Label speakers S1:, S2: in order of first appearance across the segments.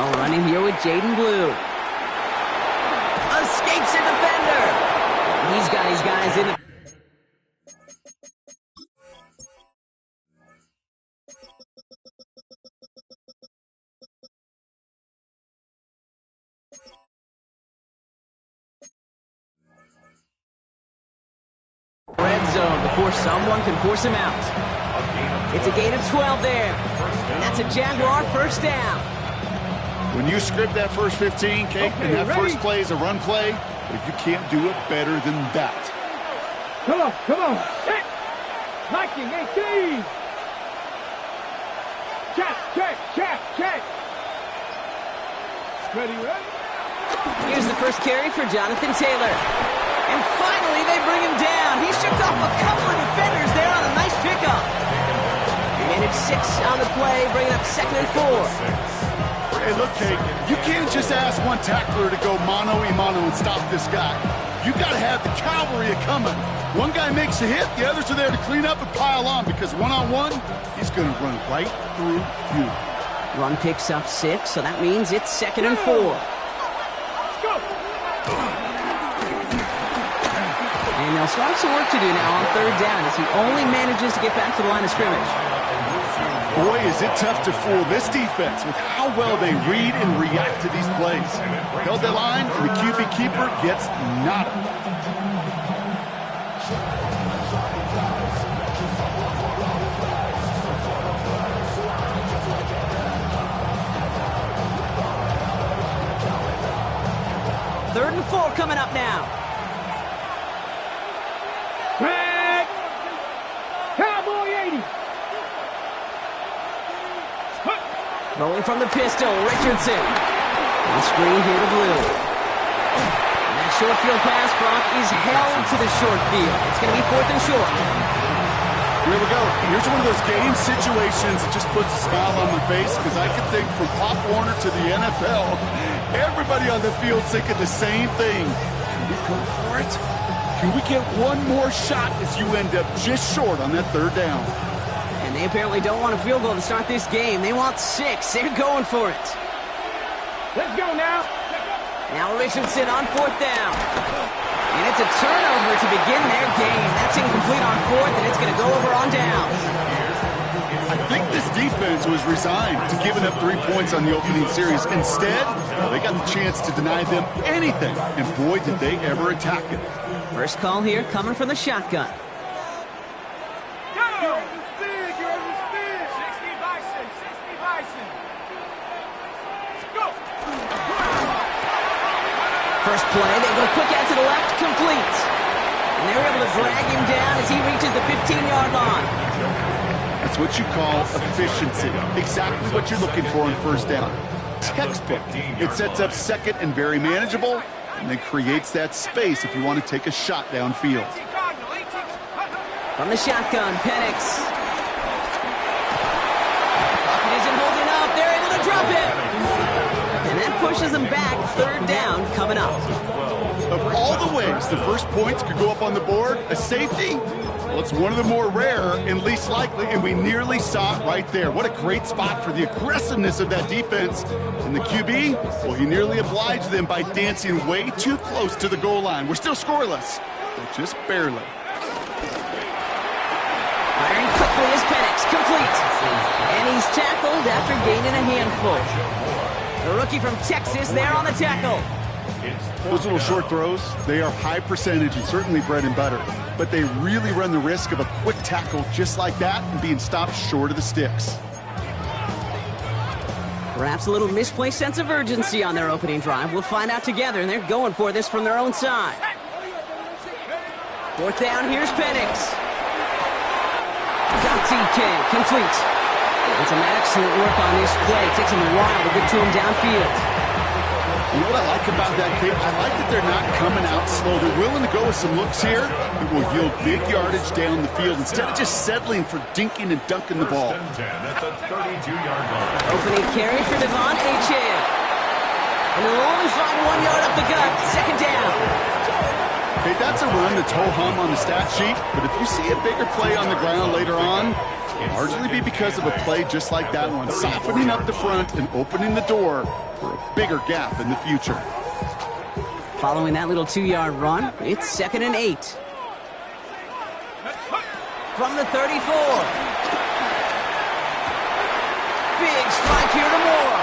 S1: They'll run in here with Jaden Blue. Escapes a defender. He's got his guys in the... red zone before someone can force him out. It's a gain of 12 there. And that's a Jaguar first down.
S2: When you script that first 15, Kate, and that first play is a run play, you can't do it better than that.
S3: Come on. Hit. Liking 18. Check. Ready.
S1: Here's the first carry for Jonathan Taylor. And finally, they bring him down. He shook off a couple of defenders there on a nice pickup. He managed 6 on the play, bringing up 2nd and 4.
S2: Hey, look, Kate, you can't just ask one tackler to go mano-a-mano and stop this guy. You got to have the cavalry coming. One guy makes a hit, the others are there to clean up and pile on, because one-on-one, he's going to run right through you.
S1: Run picks up 6, so that means it's 2nd and 4.
S3: Let's go.
S1: And they'll start some work to do now on 3rd down as he only manages to get back to the line of scrimmage.
S2: Boy, is it tough to fool this defense with how well they read and react to these plays. Held that line, and the QB keeper gets nada.
S1: Third and 4 coming up now.
S3: Back. Cowboy 80.
S1: Rolling from the pistol, Richardson. On screen here to Blue. And that short field pass, Brock, is held to the short field. It's going to be 4th and short.
S2: Here we go. Here's one of those game situations that just puts a smile on my face, because I can think from Pop Warner to the NFL, everybody on the field thinking the same thing. Can we go for it? Can we get one more shot as you end up just short on that 3rd down?
S1: And they apparently don't want a field goal to start this game. They want 6. They're going for it.
S3: Let's go now.
S1: Now Richardson on 4th down. And it's a turnover to begin their game. That's incomplete on 4th, and it's going to go over on downs.
S2: I think this defense was resigned to giving up 3 points on the opening series. Instead, they got the chance to deny them anything. And boy, did they ever attack it.
S1: First call here coming from the shotgun. First play, they go quick out to the left, complete. And they're able to drag him down as he reaches the 15-yard line.
S2: That's what you call efficiency. Exactly what you're looking for on 1st down. Textbook. It sets up 2nd and very manageable, and then creates that space if you want to take a shot downfield.
S1: From the shotgun, Penix. Pocket isn't holding up. They're able to drop it. And that pushes them back. 3rd down coming up.
S2: Of all the ways the first points could go up on the board, a safety, well, it's one of the more rare and least likely, and we nearly saw it right there. What a great spot for the aggressiveness of that defense. And the QB, well, he nearly obliged them by dancing way too close to the goal line. We're still scoreless, but just barely.
S1: Firing quickly is Penix, complete. And he's tackled after gaining a handful. The rookie from Texas there on the tackle.
S2: Those little short throws, they are high percentage and certainly bread and butter. But they really run the risk of a quick tackle just like that and being stopped short of the sticks.
S1: Perhaps a little misplaced sense of urgency on their opening drive. We'll find out together, and they're going for this from their own side. 4th down, here's Penix. Got TK, complete. And some excellent work on this play. It takes him a while to get to him downfield.
S2: You know what I like about that, Kate? I like that they're not coming out slow. They're willing to go with some looks here. It will yield big yardage down the field instead of just settling for dinking and dunking the ball.
S4: That's a 32-yard line.
S1: Opening carry for Devon Achane. And they'll only find 1 yard up the gut. 2nd down.
S2: Hey, that's a run that's ho-hum on the stat sheet, but if you see a bigger play on the ground later on, it'll largely be because of a play just like that one, softening up the front and opening the door for a bigger gap in the future.
S1: Following that little 2-yard run, it's 2nd and 8. From the 34. Big strike here to Moore.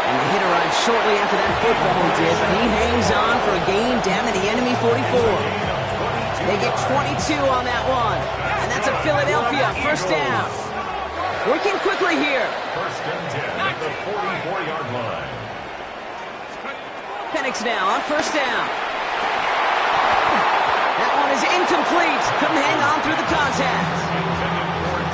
S1: And the hit arrived shortly after that football did, but he hangs on for a gain down to the enemy 44. They get 22 on that one. And that's a Philadelphia first down. Working quickly here.
S4: First and 10 at the 44-yard line.
S1: Penix now on first down. That one is incomplete. Couldn't hang on through the contact.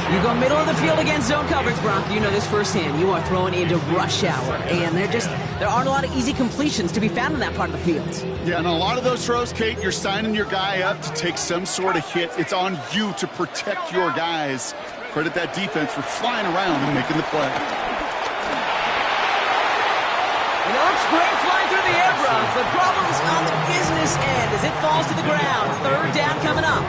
S1: You go middle of the field against zone coverage, Bronco. You know this firsthand. You are throwing into rush hour, and there aren't a lot of easy completions to be found in that part of the field.
S2: Yeah, and a lot of those throws, Kate, you're signing your guy up to take some sort of hit. It's on you to protect your guys. Credit that defense for flying around and making the play.
S1: You know, it's great flying through the air, Bronco. The problem's on the business end as it falls to the ground. 3rd down coming up.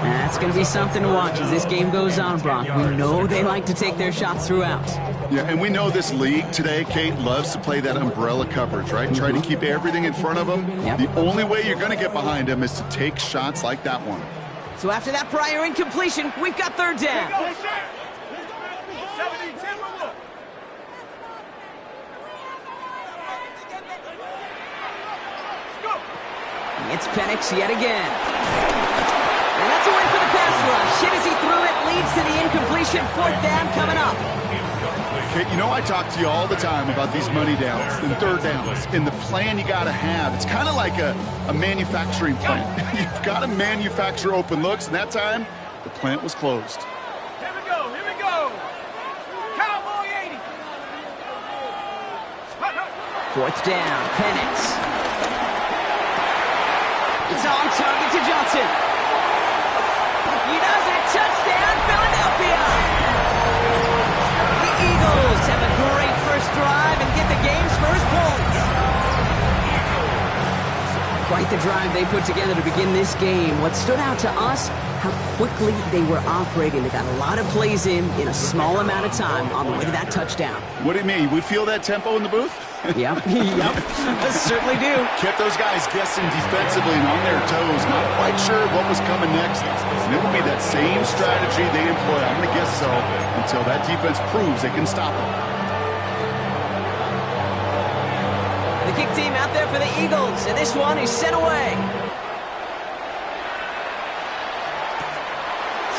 S1: That's going to be something to watch as this game goes on, Brock. We know they like to take their shots throughout.
S2: Yeah, and we know this league today, Kate, loves to play that umbrella coverage, right? Try to keep everything in front of them.
S1: Yep.
S2: The only way you're going to get behind them is to take shots like that one.
S1: So after that prior incompletion, we've got 3rd down. It's Penix yet again. And that's a win for the pass rush. Hit as he threw it, leads to the incompletion. 4th down coming up.
S2: Kate, you know I talk to you all the time about these money downs and 3rd downs and the plan you got to have. It's kind of like a manufacturing plant. You've got to manufacture open looks, and that time, the plant was closed.
S3: Here we go, here we go. Cowboy 80.
S1: 4th down, Penix. It's on target to Johnson. He does it. Touchdown, Philadelphia. The Eagles have a great first drive and get the game's first points. Quite the drive they put together to begin this game. What stood out to us, how quickly they were operating. They got a lot of plays in a small amount of time on the way to that touchdown.
S2: What do you mean? We feel that tempo in the booth?
S1: Yep, certainly do.
S2: Kept those guys guessing defensively and on their toes, not quite sure what was coming next. And it will be that same strategy they employ, I'm going to guess so, until that defense proves they can stop it.
S1: The kick team out there for the Eagles, and this one is sent away.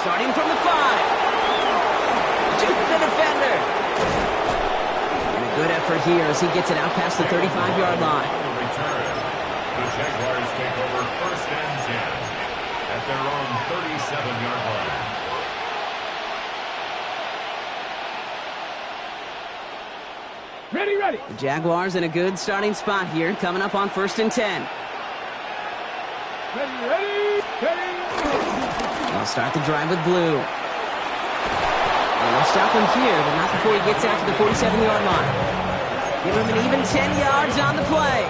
S1: Starting from the 5. Juke the defender. Good effort here as he gets it out past the 35-yard line.
S4: The Jaguars take over 1st and 10 at their own 37-yard line.
S3: Ready, ready.
S1: The Jaguars in a good starting spot here, coming up on 1st and 10.
S3: Ready, ready, ready.
S1: They'll start the drive with Blue. And they'll stop him here, but not before he gets out to the 47-yard line. Give him an even 10 yards on the play.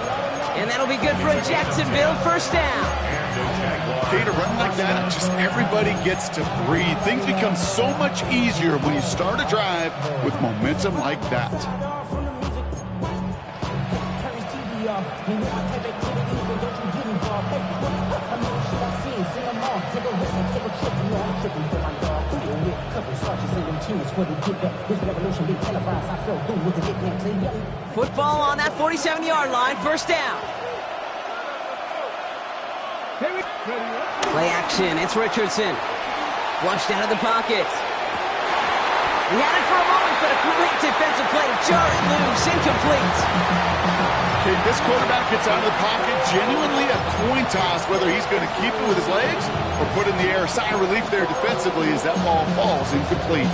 S1: And that'll be good for a Jacksonville first down.
S2: Kate, a run like that, just everybody gets to breathe. Things become so much easier when you start a drive with momentum like that.
S1: Football on that 47-yard line, first down. Play action, it's Richardson. Flushed out of the pocket. He had it for a moment, but a great defensive play to jar it loose, incomplete.
S2: Okay, this quarterback gets out of the pocket, genuinely a coin toss, whether he's going to keep it with his legs or put it in the air. Sigh of relief there defensively as that ball falls incomplete.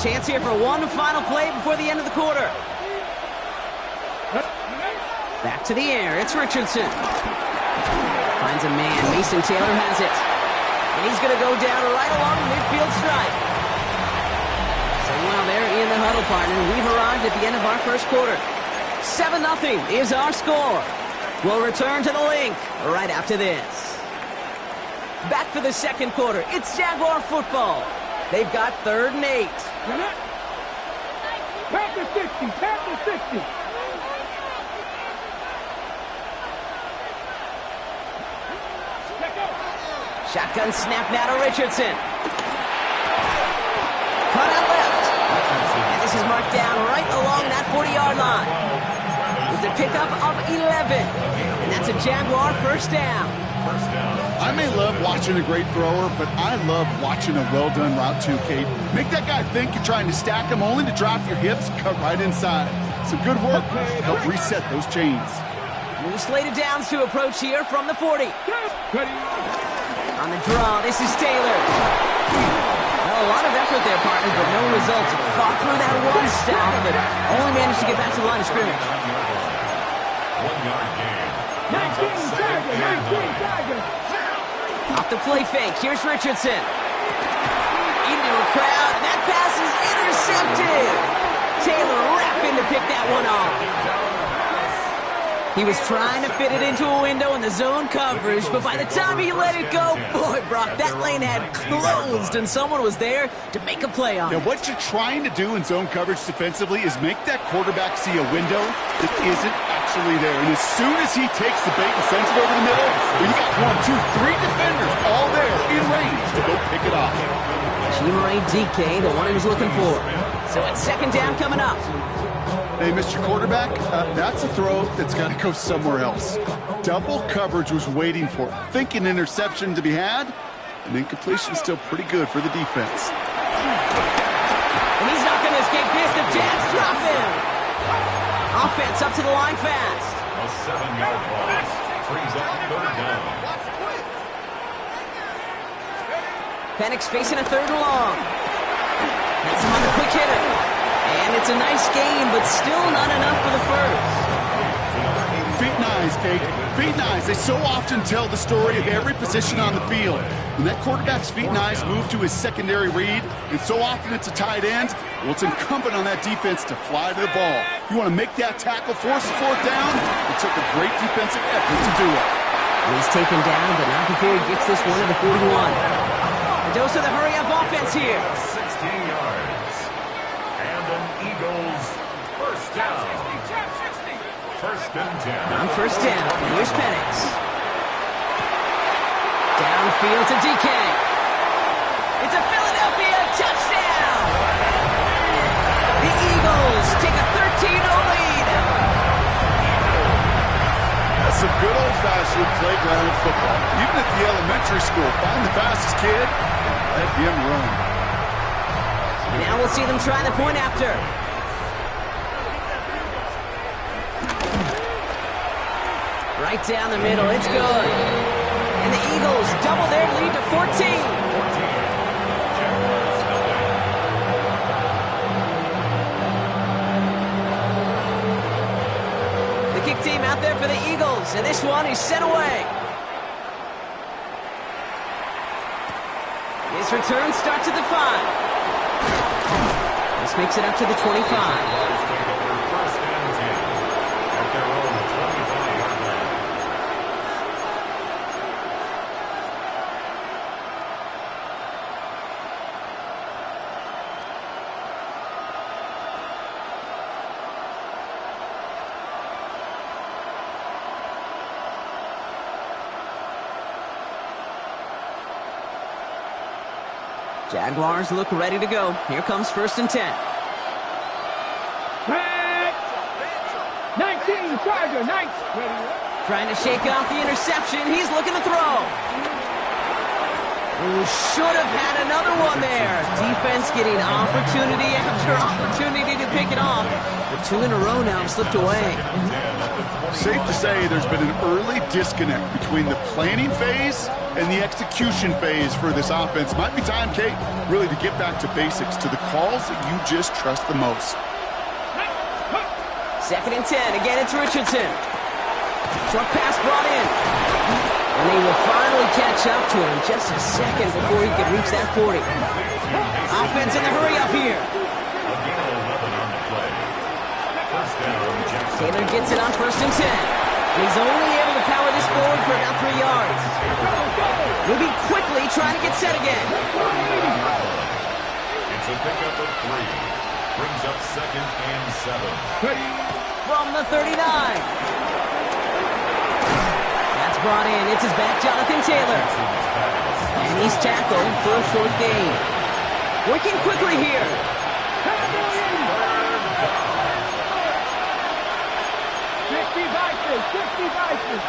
S1: Chance here for one final play before the end of the quarter. Back to the air, it's Richardson. Finds a man. Mason Taylor has it. And he's going to go down right along the midfield stripe. So while they're in the huddle, partner, we've arrived at the end of our first quarter. 7-0 is our score. We'll return to the link right after this. Back for the second quarter. It's Jaguar football. They've got 3rd and 8.
S3: Panther 60, Panther 60.
S1: Shotgun snap now to Richardson. Cut out left. And this is marked down right along that 40-yard line. It's a pickup of 11. And that's a Jaguar first down.
S2: I may love watching a great thrower, but I love watching a well-done route too, Kate. Make that guy think you're trying to stack him only to drop your hips and cut right inside. Some good work to help reset those chains.
S1: New slated downs to approach here from the 40. On the draw, this is Taylor. Well, a lot of effort there, partner, but no results. Fought through that one stop, but only managed to get back to the line of scrimmage.
S4: 1-yard gain.
S3: 19 Tigers.
S1: Off the play fake, here's Richardson. Into a crowd, and that pass is intercepted. Taylor rapping to pick that one off. He was trying to fit it into a window in the zone coverage, but by the time he let it go, boy, Brock, that lane had closed, and someone was there to make a play on it.
S2: Now, what you're trying to do in zone coverage defensively is make that quarterback see a window that isn't actually there. And as soon as he takes the bait and sends it over the middle, well, you got 1, 2, 3 defenders all there in range to go pick it off.
S1: Chimere DK, the one he was looking for. So it's 2nd down coming up.
S2: Hey, Mr. Quarterback, that's a throw that's got to go somewhere else. Double coverage was waiting for it. Thinking interception to be had, and incompletion still pretty good for the defense.
S1: And he's not going to escape this. The Jets drop him. Offense up to the line fast.
S4: A 7-yard loss. Frees up 3rd down.
S1: Penix facing a 3rd and long. That's him on the quick hitter. And it's a nice game, but still not enough for the first.
S2: Feet and eyes, Kate. Feet and eyes. They so often tell the story of every position on the field. When that quarterback's feet and eyes move to his secondary read, and so often it's a tight end, well, it's incumbent on that defense to fly to the ball. You want to make that tackle, force the 4th down? It took a great defensive effort to do it.
S1: He's taken down, but not before he gets this one to the 41. A dose of the hurry-up offense here.
S4: 16 yards. And an Eagles first down. 1st and 10.
S1: On 1st down, here's Penix. Downfield to DK. It's a Philadelphia touchdown. The Eagles take a 13-0 lead.
S2: That's some good old-fashioned playground football. Even at the elementary school, find the fastest kid and let him run.
S1: Now we'll see them try the point after. Right down the middle, it's good. And the Eagles double their lead to 14. The kick team out there for the Eagles, and this one is sent away. His return starts at the 5. This makes it up to the 25. Jaguars look ready to go. Here comes 1st and 10.
S3: 19 Tiger, 19.
S1: Trying to shake off the interception. He's looking to throw. Ooh, should have had another one there. Defense getting opportunity after opportunity to pick it off. But 2 in a row now have slipped away.
S2: Safe to say there's been an early disconnect between the planning phase and the execution phase for this offense. Might be time, Kate, really to get back to basics, to the calls that you just trust the most.
S1: 2nd and 10. Again, it's Richardson. Short pass brought in. And they will finally catch up to him just a second before he can reach that 40. Offense in the hurry up here. Taylor gets it on 1st and 10. And he's only able to power this forward for about 3 yards. Moving quickly, trying to get set again.
S4: It's a pickup of 3. Brings up 2nd and 7.
S1: From the 39. That's brought in. It's his back, Jonathan Taylor. And he's tackled for a short gain. Working quickly here.
S3: 60 Vikings.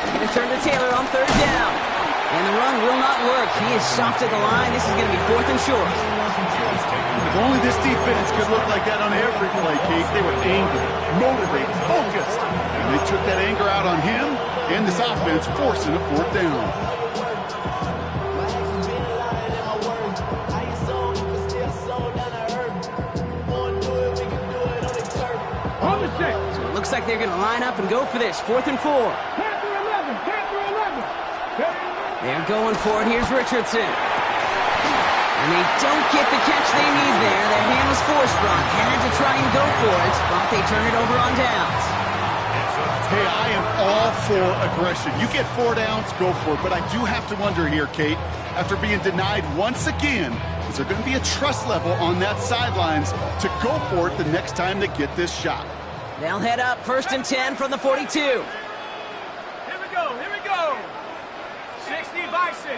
S1: Going to turn to Taylor on 3rd down. And the run will not work. He is soft at the line. This is going to be 4th and short.
S2: If only this defense could look like that on every play, Keith. They were angry, motivated, focused. And they took that anger out on him and this offense, forcing a 4th down.
S1: So it looks like they're going to line up and go for this. 4th and 4. They're going for it. Here's Richardson. And they don't get the catch they need there. Their hand was forced, Brock. Had to try and go for it, but they turn it over on downs.
S2: Hey, I am all for aggression. You get 4 downs, go for it. But I do have to wonder here, Kate, after being denied once again, is there going to be a trust level on that sidelines to go for it the next time they get this shot?
S1: They'll head up 1st and 10 from the 42.
S3: Here we go. 60 Bison.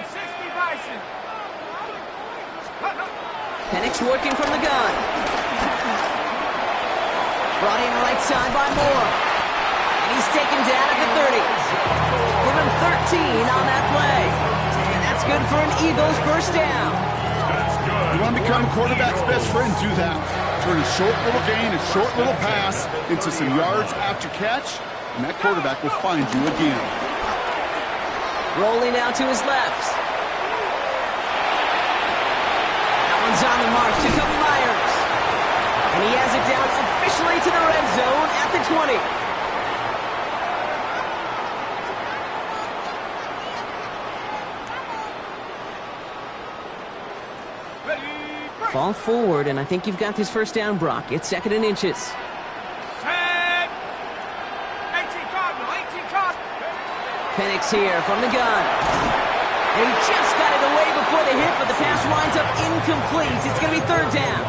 S1: Penix working from the gun. Brought in right side by Moore. And he's taken down at the 30. Give him 13 on that play. And that's good for an Eagles 1st down.
S2: You want to become a quarterback's best friend, do that. Turn a short little gain, a short little pass into some yards after catch, and that quarterback will find you again.
S1: Rolling out to his left. That one's on the mark. Jacoby Myers. And he has it down officially to the red zone at the 20. Fall forward, and I think you've got this 1st down, Brock. It's 2nd and inches.
S3: 18 Cardinal.
S1: Penix here from the gun. And he just got it away before the hit, but the pass winds up incomplete. It's going to be 3rd down.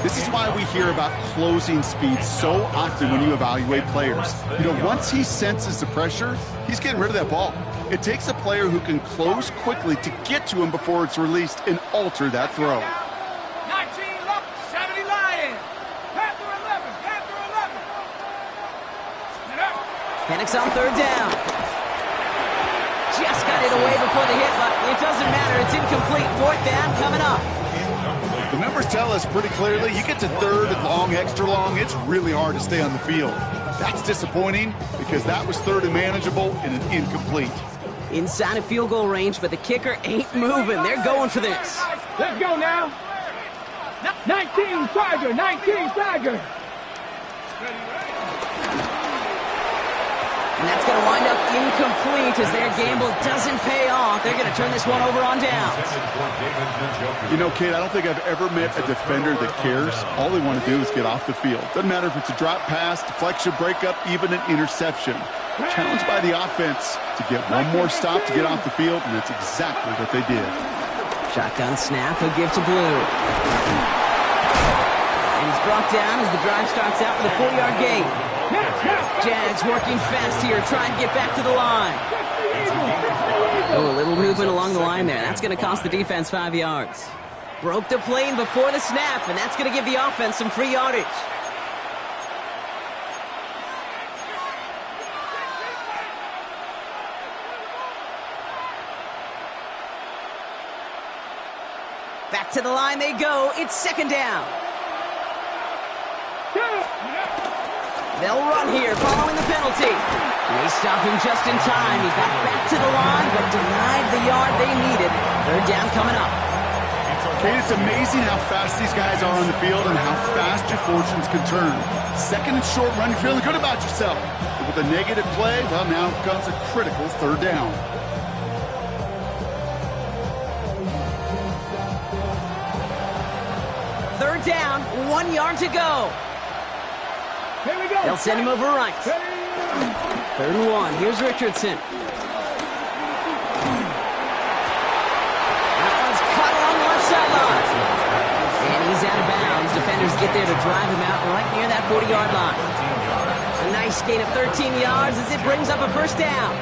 S2: This is why we hear about closing speed so often when you evaluate players. You know, once he senses the pressure, he's getting rid of that ball. It takes a player who can close quickly to get to him before it's released and alter that throw.
S3: 19 left, 70 Lions. Panther 11.
S1: Penix on 3rd down. Just got it away before the hit, but it doesn't matter. It's incomplete. 4th down coming up.
S2: The numbers tell us pretty clearly, you get to 3rd and long, extra long, it's really hard to stay on the field. That's disappointing because that was 3rd and manageable and an incomplete.
S1: Inside of field goal range, but the kicker ain't moving. They're going for this.
S3: Let's go now. 19 Tiger.
S1: And that's going to wind up incomplete as their gamble doesn't pay off. They're going to turn this one over on downs.
S2: You know, Kate, I don't think I've ever met a defender that cares. All they want to do is get off the field. Doesn't matter if it's a drop pass, deflection, breakup, even an interception. Challenged by the offense to get one more stop to get off the field, and that's exactly what they did.
S1: Shotgun snap, a give to Blue. And he's brought down as the drive starts out with a 4-yard gain. Jags working fast here, trying to get back to the line. Oh, a little movement along the line there. That's going to cost the defense 5 yards. Broke the plane before the snap, and that's going to give the offense some free yardage. Back to the line they go. It's 2nd down. They'll run here following the penalty. They stop him just in time. He got back to the line, but denied the yard they needed. 3rd down coming up.
S2: Kate, it's amazing how fast these guys are on the field and how fast your fortunes can turn. Second and short run, you're feeling good about yourself. But with a negative play, well, now comes a critical third down.
S1: Third down, 1 yard to go.
S3: Here we go.
S1: They'll send him over right. Third and 1. Here's Richardson. That one's caught along the left sideline. And he's out of bounds. Defenders get there to drive him out right near that 40-yard line. A nice gain of 13 yards as it brings up a first down.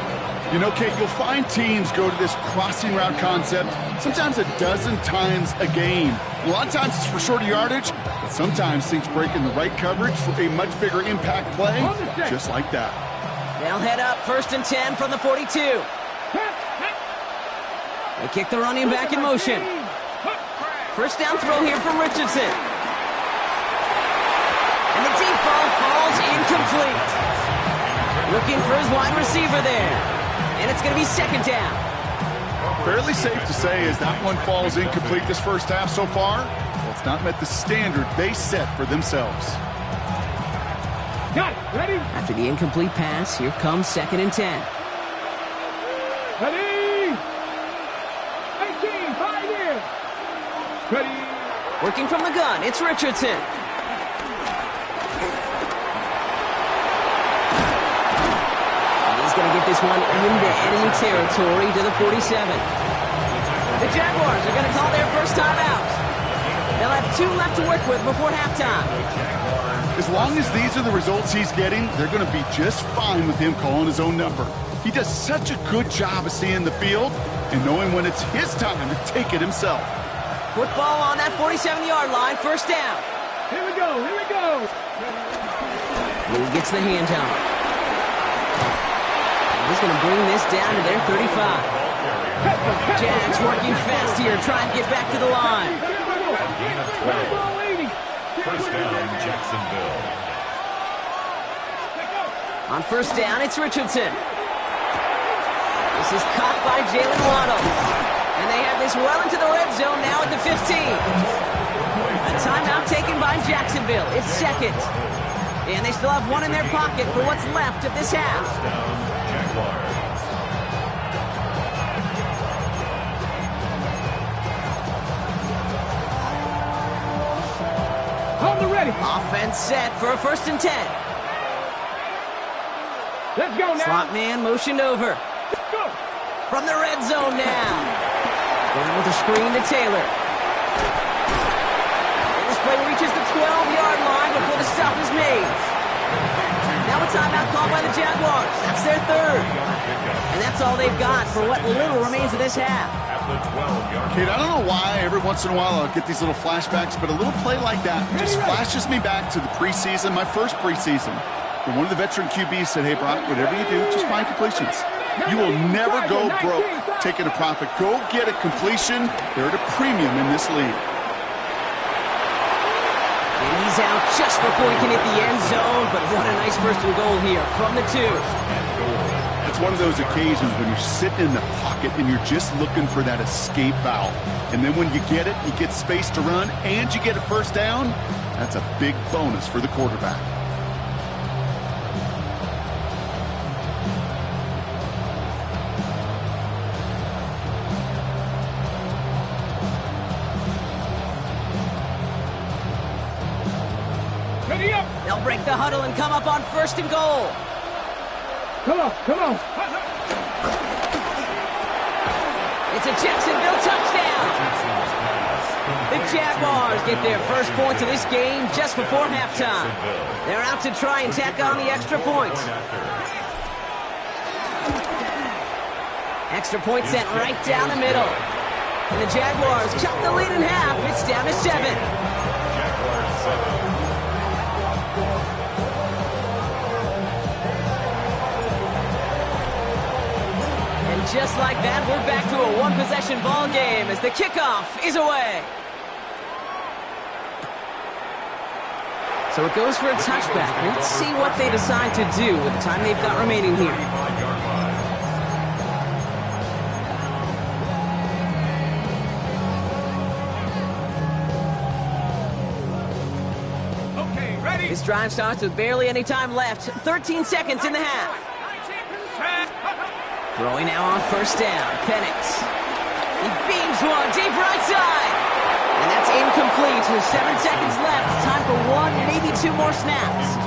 S2: You know, Kate, you'll find teams go to this crossing route concept sometimes a dozen times a game. A lot of times it's for shorter yardage, but sometimes things break in the right coverage for a much bigger impact play, just like that.
S1: They'll head up first and 10 from the 42. They kick the running back in motion. First down throw here from Richardson. And the deep ball falls incomplete. Looking for his wide receiver there. And it's going to be second down.
S2: Fairly safe to say as that one falls incomplete this first half so far, well, it's not met the standard they set for themselves.
S3: Got it. Ready?
S1: After the incomplete pass, here comes second and 10.
S3: Ready? 18, 5 here. Ready?
S1: Working from the gun, it's Richardson. He's going to get this one into enemy territory to the 47. The Jaguars are going to call their first timeout. They'll have 2 left to work with before halftime.
S2: As long as these are the results he's getting, they're going to be just fine with him calling his own number. He does such a good job of seeing the field and knowing when it's his time to take it himself.
S1: Football on that 47-yard line, first down.
S3: Here we go. Here we go.
S1: Lee gets the handoff. He's going to bring this down to their 35. Jags working fast here, trying to get back to the line.
S4: First down, Jacksonville.
S1: On first down, it's Richardson. This is caught by Jalen Waddle. And they have this well into the red zone now at the 15. A timeout taken by Jacksonville. It's second. And they still have one in their pocket for what's left of this half.
S3: On the ready.
S1: Offense set for a first and 10.
S3: Let's go now.
S1: Slot man motioned over.
S3: Let's go.
S1: From the red zone now. Going with a screen to Taylor. And this play reaches the 12-yard line before the stop is made. Now a timeout called by the Jaguars. That's their third. And that's all they've got for what little remains of this half.
S2: Kate, I don't know why every once in a while I'll get these little flashbacks, but a little play like that just flashes me back to the preseason, my first preseason. And one of the veteran QBs said, hey, Brock, whatever you do, just find completions. You will never go broke taking a profit. Go get a completion. They're at a premium in this league.
S1: And he's out just before he can hit the end zone, but what a nice first and goal here from the 2.
S2: It's one of those occasions when you're sitting in the pocket and you're just looking for that escape valve. And then when you get it, you get space to run, and you get a first down. That's a big bonus for the quarterback.
S3: Ready up.
S1: They'll break the huddle and come up on first and goal.
S3: Come on. Come on.
S1: It's a Jacksonville touchdown. The Jaguars get their first points of this game just before halftime. They're out to try and tack on the extra points. Extra point sent right down the middle. And the Jaguars cut the lead in half. It's down to 7.
S4: Jaguars 7.
S1: Just like that, we're back to a one-possession ball game as the kickoff is away. So it goes for a touchback. Let's see what they decide to do with the time they've got remaining here. This drive starts with barely any time left. 13 seconds in the half. Throwing now on first down. Penix. He beams one deep right side. And that's incomplete with 7 seconds left. Time for one, maybe two more snaps.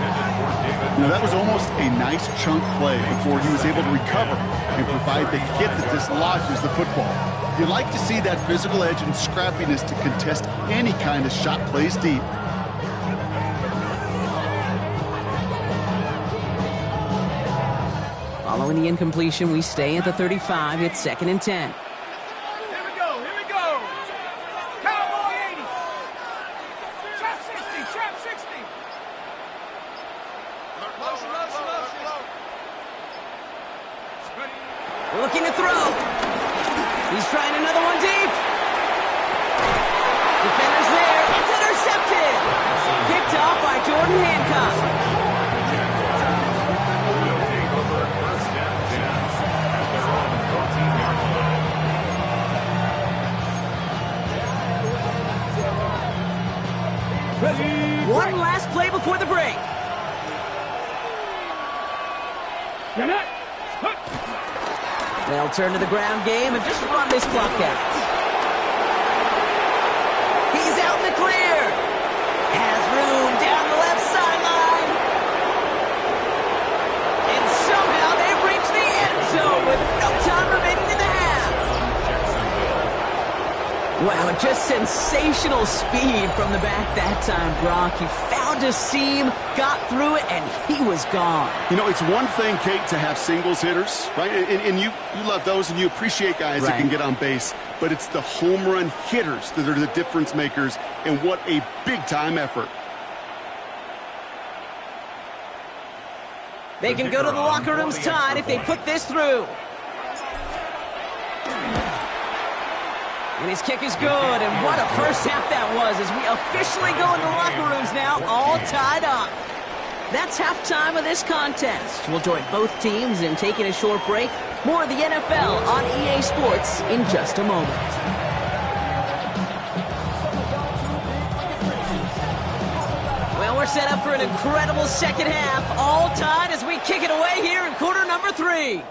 S2: Now, that was almost a nice chunk play before he was able to recover and provide the hit that dislodges the football. You like to see that physical edge and scrappiness to contest any kind of shot plays deep.
S1: Following the incompletion, we stay at the 35. It's 2nd and 10.
S3: Here we go. Cowboy 80. Trap 60.
S1: Looking to throw. He's trying another one deep. Defender's there. It's intercepted. Picked off by Jordan Hancock.
S4: Will take over first and 10 at their own 14-yard line.
S1: One last play before the break. They'll turn to the ground game and just run this clock out. He's out in the clear. Has room down the left sideline. And somehow they've reached the end zone with no time remaining in the half. Wow, just sensational speed from the back that time, Brock. He found a seam, got through it, and he was gone.
S2: You know, it's one thing, Kate, to have singles hitters, right? And you love those, and you appreciate guys that can get on base. But it's the home run hitters that are the difference makers, and what a big-time effort.
S1: They can go to the locker rooms tied if they put this through. And his kick is good, and what a first half that was as we officially go into the locker rooms now, all tied up. That's halftime of this contest. We'll join both teams in taking a short break. More of the NFL on EA Sports in just a moment. Well, we're set up for an incredible second half, all tied as we kick it away here in quarter number 3.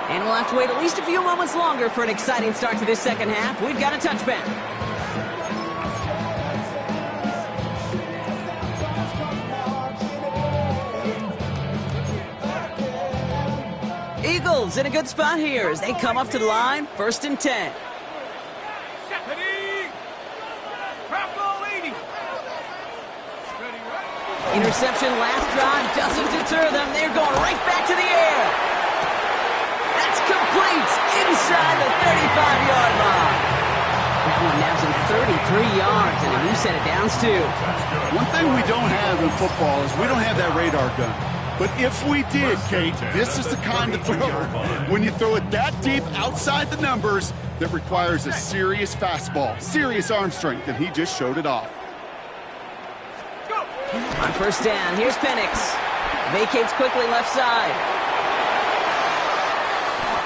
S1: And we'll have to wait at least a few moments longer for an exciting start to this second half. We've got a touchback. Eagles in a good spot here as they come up to the line, 1st and 10. Interception last drive doesn't deter them. They're going right back to the air. That's complete inside the 35-yard line. That one nabs him 33 yards, and a new set of downs, too.
S2: One thing we don't have in football is we don't have that radar gun. But if we did, Kate, this is the kind of throw when you throw it that deep outside the numbers that requires a serious fastball, serious arm strength, and he just showed it off.
S1: On first down, here's Penix. Vacates quickly left side.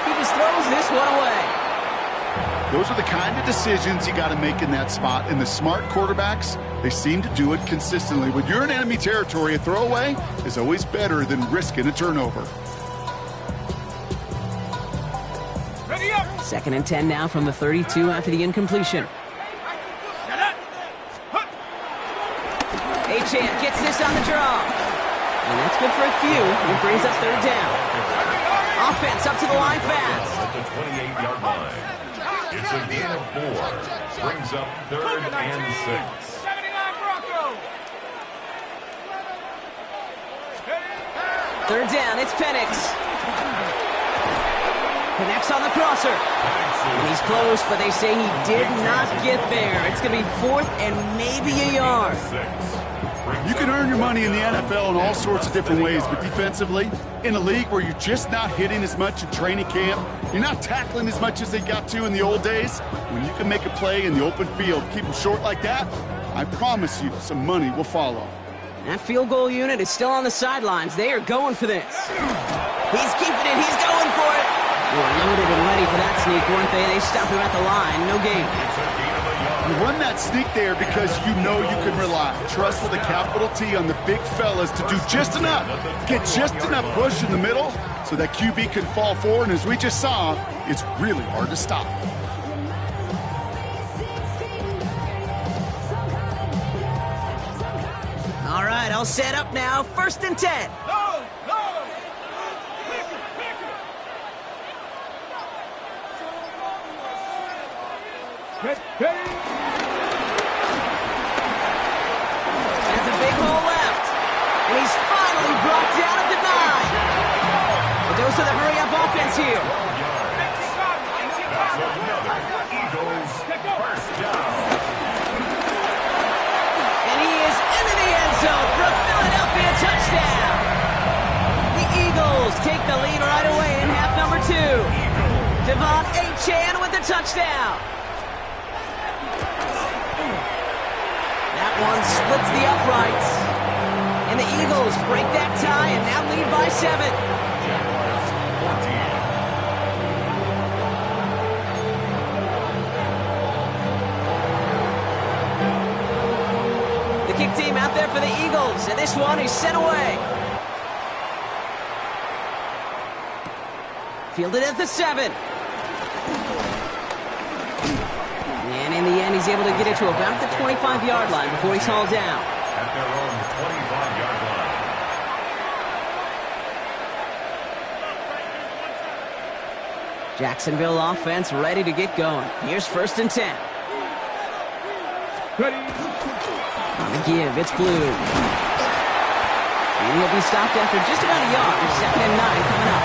S1: He just throws this one away.
S2: Those are the kind of decisions you got to make in that spot. And the smart quarterbacks, they seem to do it consistently. When you're in enemy territory, a throwaway is always better than risking a turnover.
S1: 2nd and 10 now from the 32 after the incompletion. Achane gets this on the draw. And that's good for a few. It brings up 3rd down. Offense up to the line fast.
S4: At the 28-yard line. It's a gain of 4. Brings up 3rd and 6.
S3: 79 Broncos.
S1: 3rd down, it's Penix. Connects on the crosser. And he's close, but they say he did not get there. It's going to be 4th and maybe a yard.
S2: You can earn your money in the NFL in all sorts of different ways, but defensively, in a league where you're just not hitting as much in training camp, you're not tackling as much as they got to in the old days, when you can make a play in the open field, keep them short like that, I promise you some money will follow.
S1: That field goal unit is still on the sidelines. They are going for this. He's keeping it. He's going for it. They were loaded and ready for that sneak, weren't they? They stopped him at the line. No gain.
S2: You run that sneak there because you know you can rely. Trust with a capital T on the big fellas to do just enough. Get just enough push in the middle so that QB can fall forward. And as we just saw, it's really hard to stop.
S1: All right, all set up now. 1st and 10.
S3: No, no.
S1: Has a big hole left. And he's finally brought down at the 9. A dose of the hurry-up offense here.
S4: That's another Eagles first down.
S1: And he is into the end zone for a Philadelphia touchdown. The Eagles take the lead right away in half number 2. Devon Achane with the touchdown. That one splits the uprights. And the Eagles break that tie and now lead by 7.
S4: Jaguars 14.
S1: The kick team out there for the Eagles, and this one is sent away. Fielded at the 7. And in the end, he's able to get it to about the 25-yard line before he's hauled down.
S4: At their own 25-yard line.
S1: Jacksonville offense ready to get going. Here's 1st and 10. On the give, it's Blue. And he'll be stopped after just about a yard. 2nd and 9 coming up.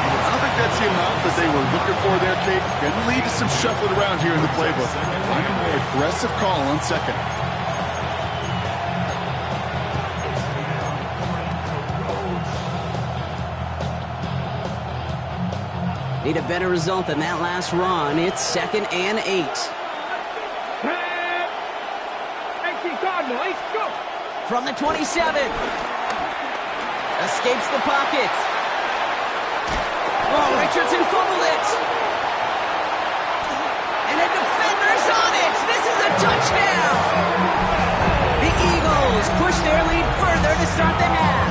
S2: I don't think that's the amount that they were looking for there, Kate. Going to lead to some shuffling around here in the playbook. I'm a more aggressive call on 2nd.
S1: Need a better result than that last run. It's 2nd and 8. From the 27. Escapes the pocket. Oh, Richardson fumbled it. And a defender's on it. This is a touchdown. The Eagles push their lead further to start the half.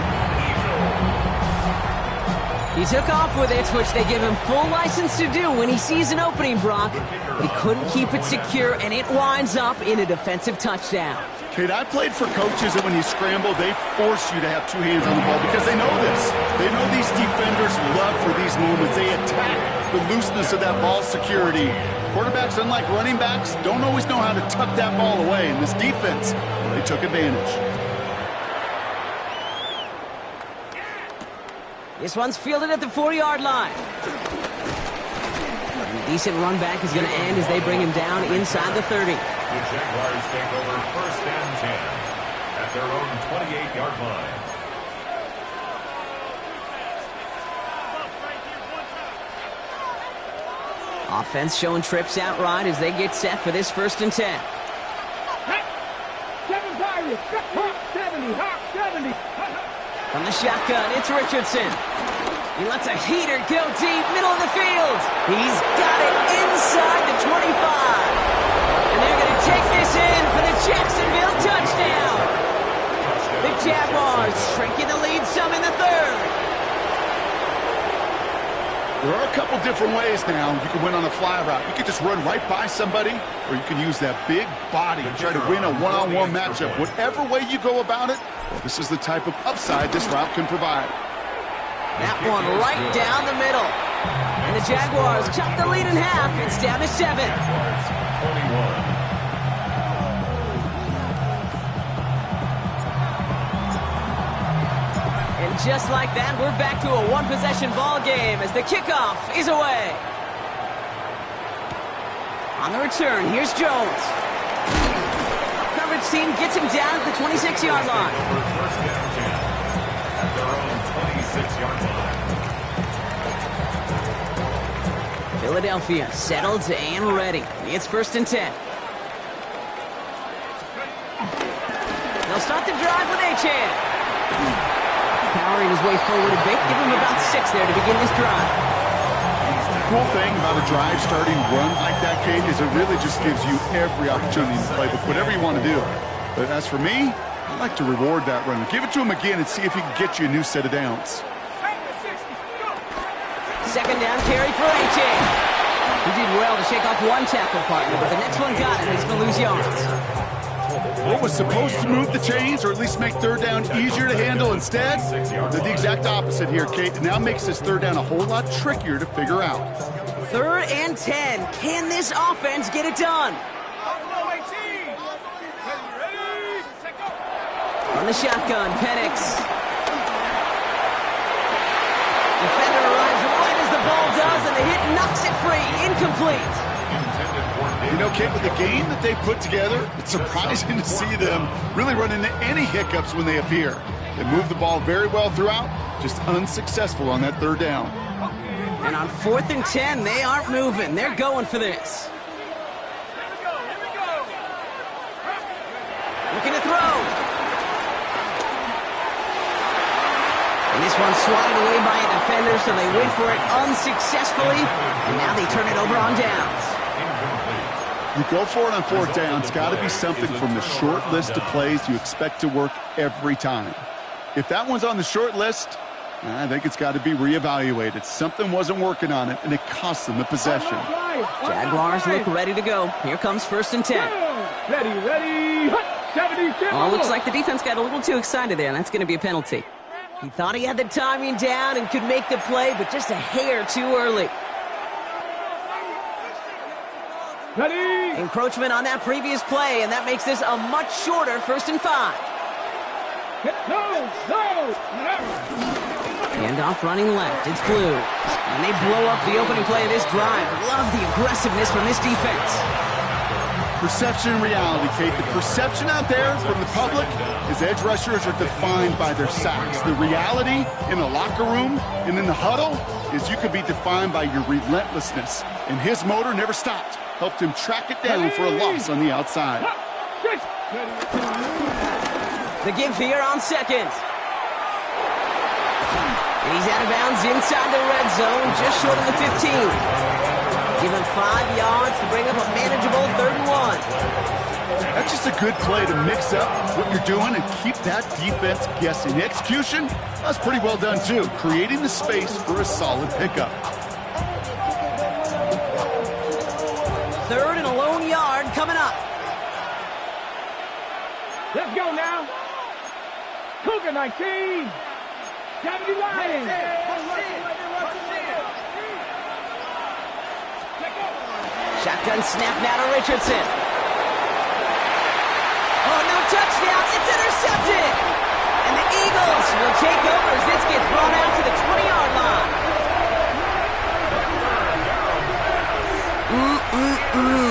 S1: He took off with it, which they give him full license to do when he sees an opening, Brock. But he couldn't keep it secure, and it winds up in a defensive touchdown.
S2: Kate, I played for coaches that when you scramble, they force you to have 2 hands on the ball because they know this. They know these defenders love for these moments. They attack the looseness of that ball security. Quarterbacks, unlike running backs, don't always know how to tuck that ball away. And this defense, they took advantage.
S1: This one's fielded at the 4-yard line. A decent run back is going to end as they bring him down inside the 30.
S4: The Jaguars take over 1st and 10 at their own 28-yard line.
S1: Offense showing trips out right as they get set for this 1st and 10. From the shotgun, it's Richardson. He lets a heater go deep, middle of the field. He's got it inside the 25. And they're going to take this in for the Jacksonville touchdown. The Jaguars shrinking the lead some in the 3rd.
S2: There are a couple different ways now you can win on a fly route. You can just run right by somebody, or you can use that big body and try to win a one-on-one matchup. Whatever way you go about it, well, this is the type of upside this route can provide.
S1: That one right down the middle. And the Jaguars chop the lead in half. It's down to 7. And just like that, we're back to a one-possession ball game as the kickoff is away. On the return, here's Jones. Coverage team gets him down at the 26-yard line.
S4: First down 10 at their own 26-yard line.
S1: Philadelphia settled and ready. It's 1st and 10. They'll start the drive with Achane. Powering his way forward a bit. Give him about 6 there to begin this drive.
S2: cool thing about a drive starting run like that, Kate, is it really just gives you every opportunity to play with whatever you want to do. But as for me, I'd like to reward that runner. Give it to him again and see if he can get you a new set of downs.
S1: Second down carry for A.J. He did well to shake off one tackle partner, but the next one got him. He's going to lose yards.
S2: What was supposed to move the chains, or at least make third down easier to handle, instead did the exact opposite here, Kate. It now makes this third down a whole lot trickier to figure out.
S1: 3rd and 10. Can this offense get it done? On the shotgun, Penix. Defender arrives right as the ball does, and the hit knocks it free. Incomplete.
S2: You know, Kate, with the game that they put together, it's surprising to see them really run into any hiccups when they appear. They move the ball very well throughout, just unsuccessful on that third down.
S1: And on 4th and 10, they aren't moving. They're going for this. Looking to throw. And this one's swatted away by a defender, so they wait for it unsuccessfully. And now they turn it over on downs.
S2: You go for it on 4th down. It's got to be something from the short list of plays you expect to work every time. If that one's on the short list, I think it's got to be reevaluated. Something wasn't working on it, and it cost them the possession.
S1: Jaguars look ready to go. Here comes 1st and 10.
S3: Ready.
S1: Oh, looks like the defense got a little too excited there, and that's going to be a penalty. He thought he had the timing down and could make the play, but just a hair too early.
S3: Ready.
S1: Encroachment on that previous play, and that makes this a much shorter 1st and 5. Handoff running left. It's Blue. And they blow up the opening play of this drive. Love the aggressiveness from this defense.
S2: Perception and reality, Kate. The perception out there from the public is edge rushers are defined by their sacks. The reality in the locker room and in the huddle is you could be defined by your relentlessness. And his motor never stopped. Helped him track it down for a loss on the outside.
S1: The give here on 2nd. And he's out of bounds inside the red zone, just short of the 15. Give him 5 yards to bring up a manageable 3rd and 1.
S2: That's just a good play to mix up what you're doing and keep that defense guessing. The execution, that's pretty well done too, creating the space for a solid pickup.
S1: 3rd and a lone yard coming up.
S3: Let's go now. Cougar 19. 70 Lions.
S1: Shotgun snap now to Richardson. Oh, no touchdown. It's intercepted. And the Eagles will take over as this gets brought out to the 20-yard line.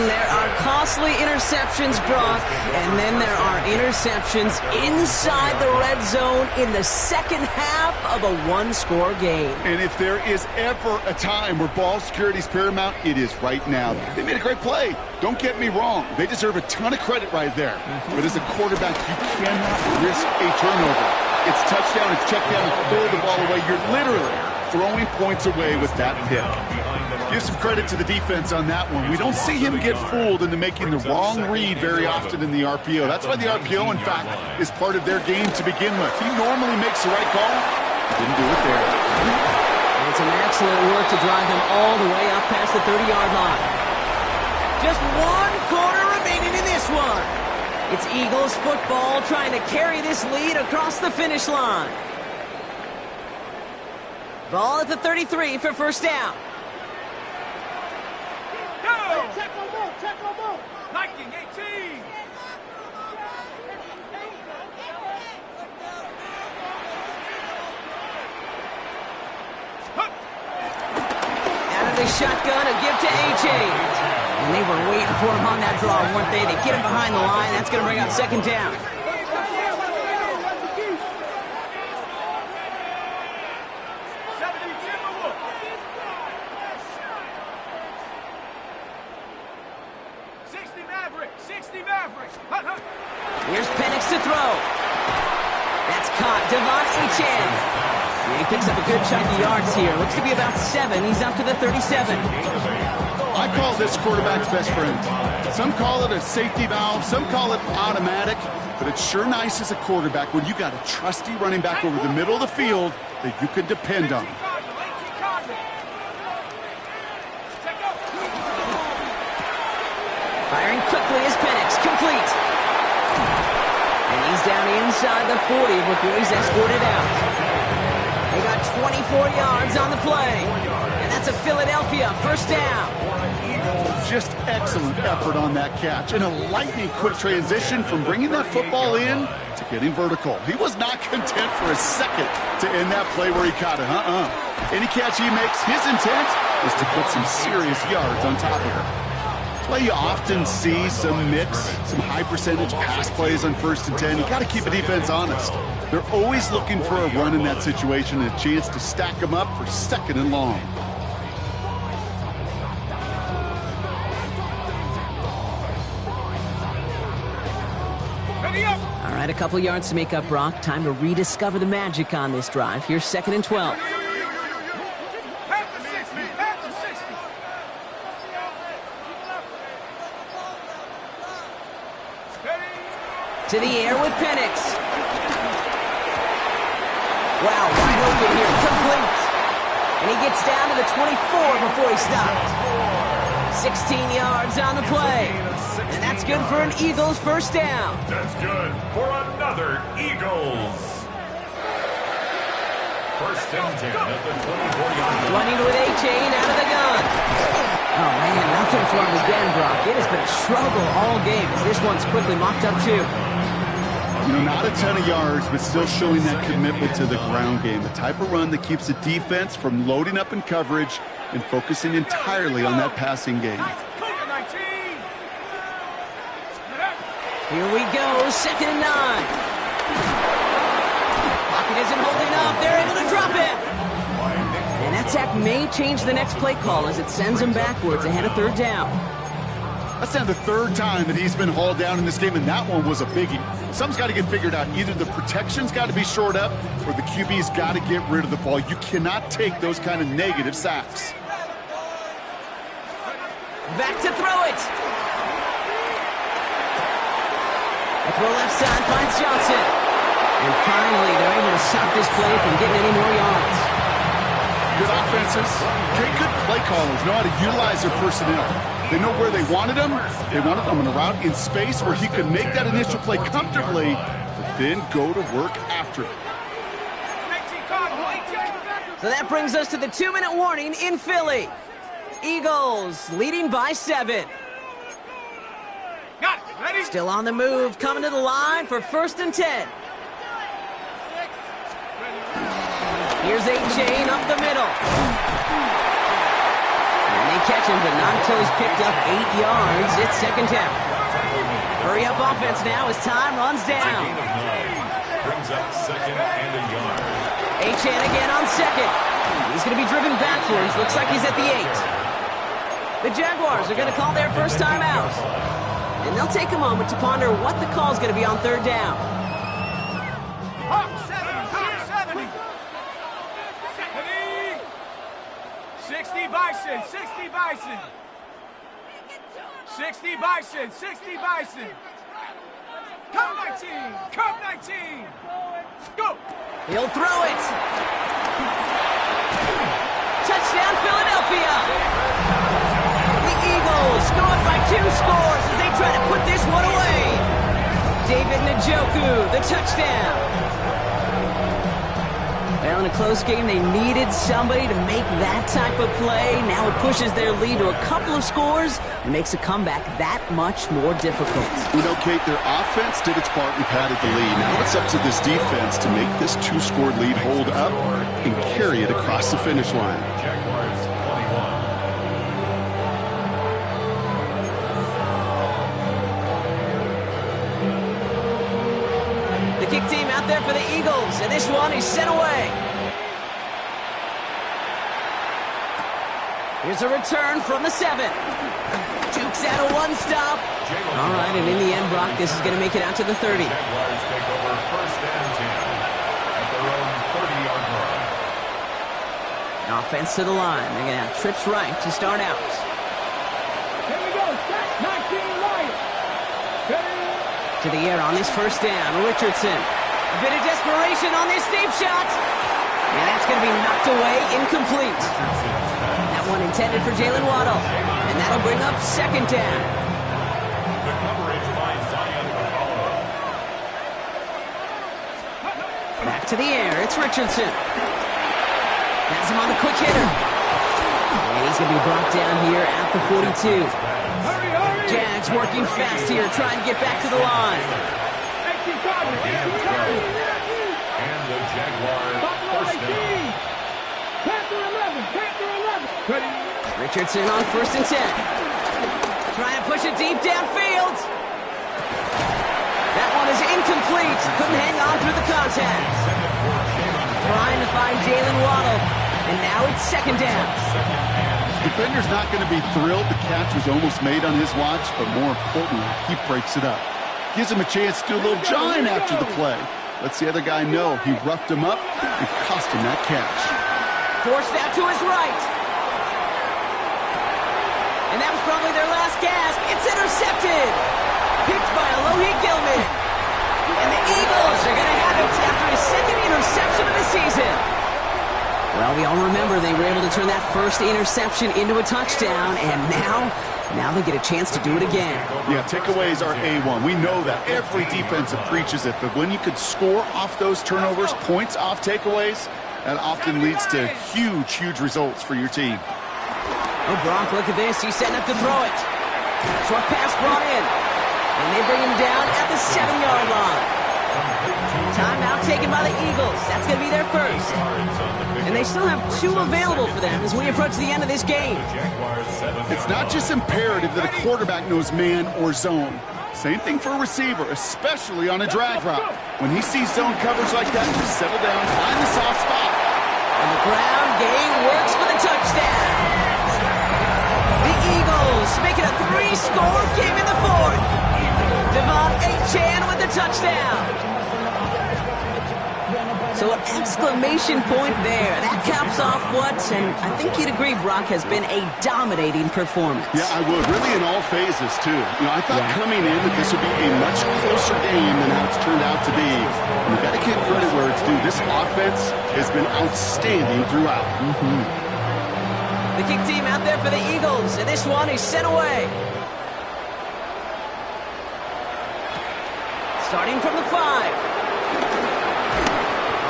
S1: There are costly interceptions, Brock, and then there are interceptions inside the red zone in the second half of a one-score game.
S2: And if there is ever a time where ball security is paramount, it is right now. They made a great play. Don't get me wrong. They deserve a ton of credit right there. But as a quarterback, you cannot risk a turnover. It's touchdown, it's check down, and throw the ball away. You're literally throwing points away with that pick. Give some credit to the defense on that one. We don't see him get fooled into making the wrong read very often in the RPO. That's why the RPO, in fact, is part of their game to begin with. He normally makes the right call. Didn't do it there.
S1: And it's an excellent work to drive him all the way up past the 30-yard line. Just 1 quarter remaining in this one. It's Eagles football trying to carry this lead across the finish line. Ball at the 33 for 1st down.
S3: Check on move. Viking 18.
S1: Out of the shotgun, a give to A.J. And they were waiting for him on that draw, weren't they? They get him behind the line. That's going to bring up 2nd down. Here's Penix to throw. That's caught. Devon Achane. Yeah, he picks up a good chunk of yards here. Looks to be about 7. He's up to the 37.
S2: I call this quarterback's best friend. Some call it a safety valve, some call it automatic, but it's sure nice as a quarterback when you got a trusty running back over the middle of the field that you can depend on.
S1: Firing quickly is Penix, complete. And he's down inside the 40 before he's escorted out. They got 24 yards on the play. And that's a Philadelphia first down.
S2: Just excellent effort on that catch and a lightning quick transition from bringing that football in to getting vertical. He was not content for a second to end that play where he caught it. Any catch he makes, his intent is to put some serious yards on top of it. That's why you often see some mix, some high percentage pass plays on 1st and 10. You got to keep the defense honest. They're always looking for a run in that situation and a chance to stack them up for 2nd and long.
S1: All right, a couple yards to make up, Brock. Time to rediscover the magic on this drive. Here's 2nd and 12. To the air with Penix. Wow, wide open here, complete. And he gets down to the 24 before he stopped. 16 yards on the play. And that's good for an Eagles first down.
S4: That's good for another Eagles. 1st and 10 at the 24-yard line.
S1: Running with A-Chain out of the gun. Oh, man, nothing for him again, Brock. It has been a struggle all game as this one's quickly mocked up, too.
S2: You know, not a ton of yards, but still showing that commitment to the ground game. The type of run that keeps the defense from loading up in coverage and focusing entirely on that passing game.
S1: Here we go, 2nd and 9. Pocket isn't holding up. They're able to drop it. And that sack may change the next play call as it sends him backwards ahead of 3rd down.
S2: That's now the 3rd time that he's been hauled down in this game, and that one was a biggie. Something's got to get figured out. Either the protection's got to be shored up or the QB's got to get rid of the ball. You cannot take those kind of negative sacks.
S1: Back to throw it. The throw left side finds Johnson. And finally, they're able to stop this play from getting any more yards.
S2: Good offenses, good play callers know how to utilize their personnel. They know where they wanted them. They wanted them in a route in space where he could make that initial play comfortably, but then go to work after it.
S1: So that brings us to the 2-minute warning in Philly. Eagles leading by 7. Still on the move, coming to the line for 1st and 10. Here's A-Chain up the middle. And they catch him, but not until he's picked up 8 yards. It's 2nd down. Hurry up offense now as time runs down.
S4: Brings up 2nd and a yard.
S1: A-Chain again on 2nd. He's going to be driven backwards. Looks like he's at the 8. The Jaguars are going to call their first time out. And they'll take a moment to ponder what the call is going to be on 3rd down.
S3: 60 Bison, 60 Bison. 60 Bison, 60 Bison. Come 19, come 19. Go.
S1: He'll throw it. Touchdown, Philadelphia. The Eagles go up by 2 scores as they try to put this one away. David Njoku, the touchdown. Well, in a close game, they needed somebody to make that type of play. Now it pushes their lead to a couple of scores and makes a comeback that much more difficult.
S2: You know, Kate, their offense did its part and padded the lead. Now it's up to this defense to make this 2-score lead hold up and carry it across the finish line.
S4: Jaguars 21.
S1: The kick team out there for the Eagles, and this one is sent away. Here's a return from the 7. Jukes out a 1-stop. All right, and in the end, Brock, this is going to make it out to the 30.
S4: Jaguars take over 1st and 10 at their own 30-yard line.
S1: Offense to the line. They're going to have trips right to start out.
S3: Here we go. Set 19 right.
S1: To the air on this first down. Richardson. A bit of desperation on this deep shot. And that's going to be knocked away, incomplete. That one intended for Jalen Waddle. And that'll bring up second down.
S4: The coverage by Zion McCollum.
S1: Back to the air. It's Richardson. Has him on the quick hitter. And he's going to be brought down here at the 42.
S3: Hurry, hurry.
S1: Jags working fast here, trying to get back to the line.
S3: Extra target. Extra target.
S4: And the Jaguars first down.
S3: Panther 11. Panther 11. Ready.
S1: Richardson on 1st and 10. Trying to push it deep downfield. That one is incomplete. Couldn't hang on through the contact. Trying to find Jalen Waddle. And now it's second down.
S2: Defender's not going to be thrilled the catch was almost made on his watch, but more importantly, he breaks it up. Gives him a chance to do a little jawing after the play. Lets the other guy know he roughed him up and cost him that catch.
S1: Forced out to his right. And that was probably their last gasp. It's intercepted. Picked by Alohi Gilman. And the Eagles are going to have it after his second interception of the season. Well, we all remember they were able to turn that first interception into a touchdown, and now they get a chance to do it again.
S2: Yeah, takeaways are A1. We know that. Every defensive preaches it, but when you could score off those turnovers, points off takeaways, that often leads to huge, huge results for your team.
S1: Oh, Brock, look at this. He's setting up to throw it. Short pass brought in. And they bring him down at the 7-yard line. Timeout taken by the Eagles. That's going to be their first. And they still have 2 available for them as we approach the end of this game.
S2: It's not just imperative that a quarterback knows man or zone. Same thing for a receiver, especially on a drag route. When he sees zone coverage like that, just settle down, find the soft spot.
S1: And the ground game works for the touchdown. The Eagles make it a 3-score game in the 4th. Devon Achane with the touchdown. So an exclamation point there. That caps off what, and I think you'd agree, Brock, has been a dominating performance.
S2: Yeah, I would. Really in all phases, too. I thought coming in that this would be a much closer game than how it's turned out to be. And you've got to give credit where it's due. This offense has been outstanding throughout.
S1: The kick team out there for the Eagles, and this one is sent away. Starting from the 5.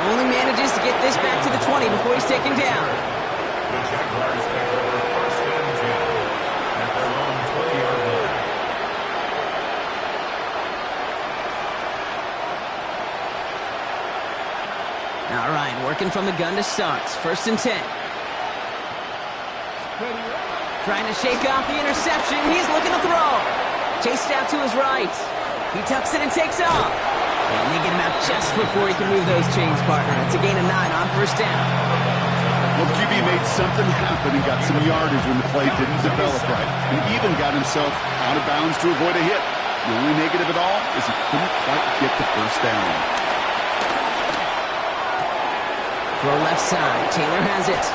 S1: Only manages to get this back to the 20 before he's taken down.
S4: The Jaguars take over 1st and 10 at their own 20-yard line.
S1: All right, working from the gun to start. 1st and 10. Trying to shake off the interception. He's looking to throw. Chased out to his right. He tucks it and takes off. And they get him out just before he can move those chains, partner. It's a gain of 9 on 1st down.
S2: Well, QB made something happen and got some yardage when the play didn't develop right. And even got himself out of bounds to avoid a hit. The only negative at all is he couldn't quite get the 1st down.
S1: Throw left side. Taylor has it.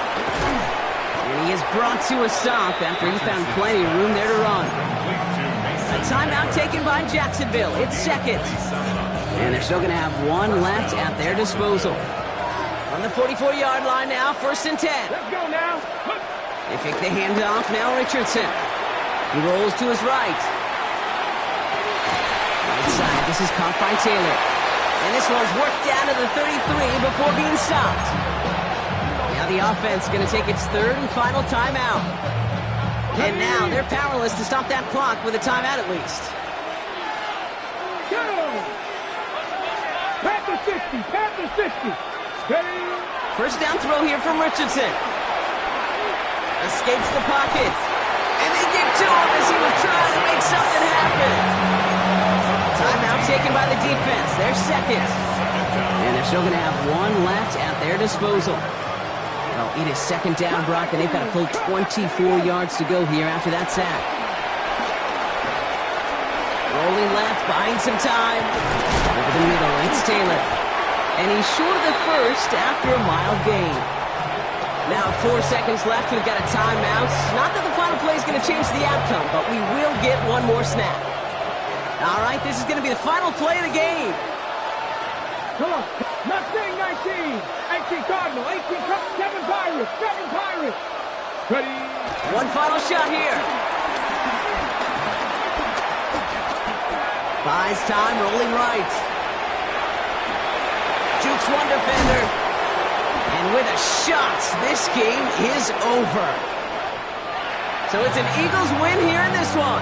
S1: And he is brought to a stop after he found plenty of room there to run. A timeout taken by Jacksonville. It's second. And they're still going to have 1 left at their disposal. On the 44-yard line now, 1st and 10.
S3: Let's go now.
S1: They fake the handoff. Now Richardson. He rolls to his right. Right side. This is caught by Taylor. And this one's worked down to the 33 before being stopped. Now the offense going to take its 3rd and final timeout. And now they're powerless to stop that clock with a timeout at least.
S3: Go! Panther 60. Panther 60. Ready?
S1: 1st down throw here from Richardson. Escapes the pocket. And they get to him as he was trying to make something happen. Timeout taken by the defense. They're second. And they're still going to have 1 left at their disposal. Well, it is 2nd down, Brock, and they've got a full 24 yards to go here after that sack. Rolling left, buying some time. Over the middle, it's Taylor. And he's short of the 1st after a mild gain. Now 4 seconds left. We've got a timeout. Not that the final play is going to change the outcome, but we will get one more snap. All right, this is going to be the final play of the game.
S3: Come on. Mustang 19. 18 Cardinal. 18 7 Pirates. 7 Pirates. Ready.
S1: One final shot here. Buys time, rolling right. Jukes one defender. And with a shot, this game is over. So it's an Eagles win here in this one.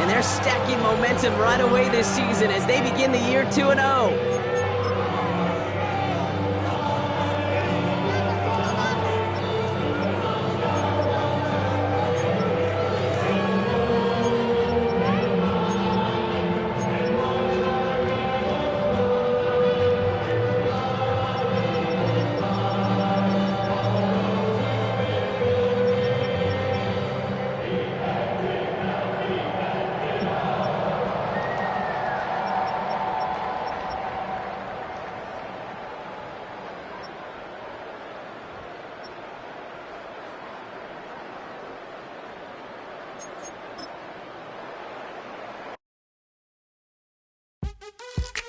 S1: And they're stacking momentum right away this season as they begin the year 2-0.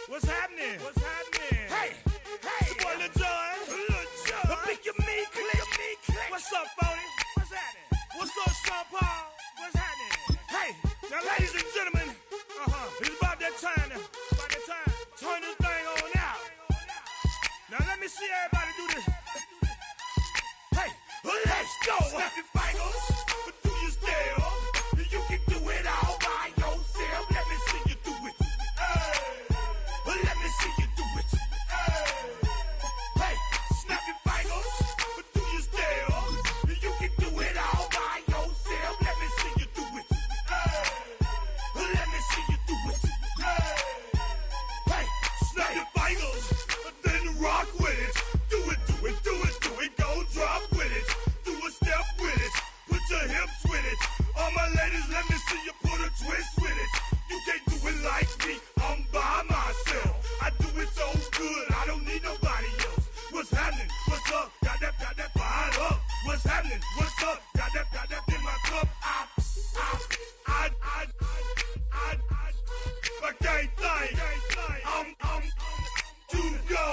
S5: What's happening? What's happening? Hey, it's your boy Lil Jon. Pick your meat click. What's up, Phony? What's happening? What's up, Sean Paul? What's happening? Hey, now ladies and gentlemen, it's about that time now. About that time. Turn this thing on out. Now let me see everybody do this. Hey, let's go. Snap your fingers, but do you still? You can do it all by yourself. Let me see you do it. Let me see you do it. Hey, snap your fingers, but do you still? You can do it all by yourself. Let me see you do it. Let me see you do it. Hey, snap your fingers, but then rock with it. Do it, do it, do it, do it. Go drop with it. Do a step with it. Put your hips with it. All my ladies, let me see you put a twist with it. You can't do it like me. I'm by myself. I do it so good, I don't need nobody else. What's happening? What's up? Got that fired up. What's happening? What's up? Got that in my cup. I can't think. I'm to go.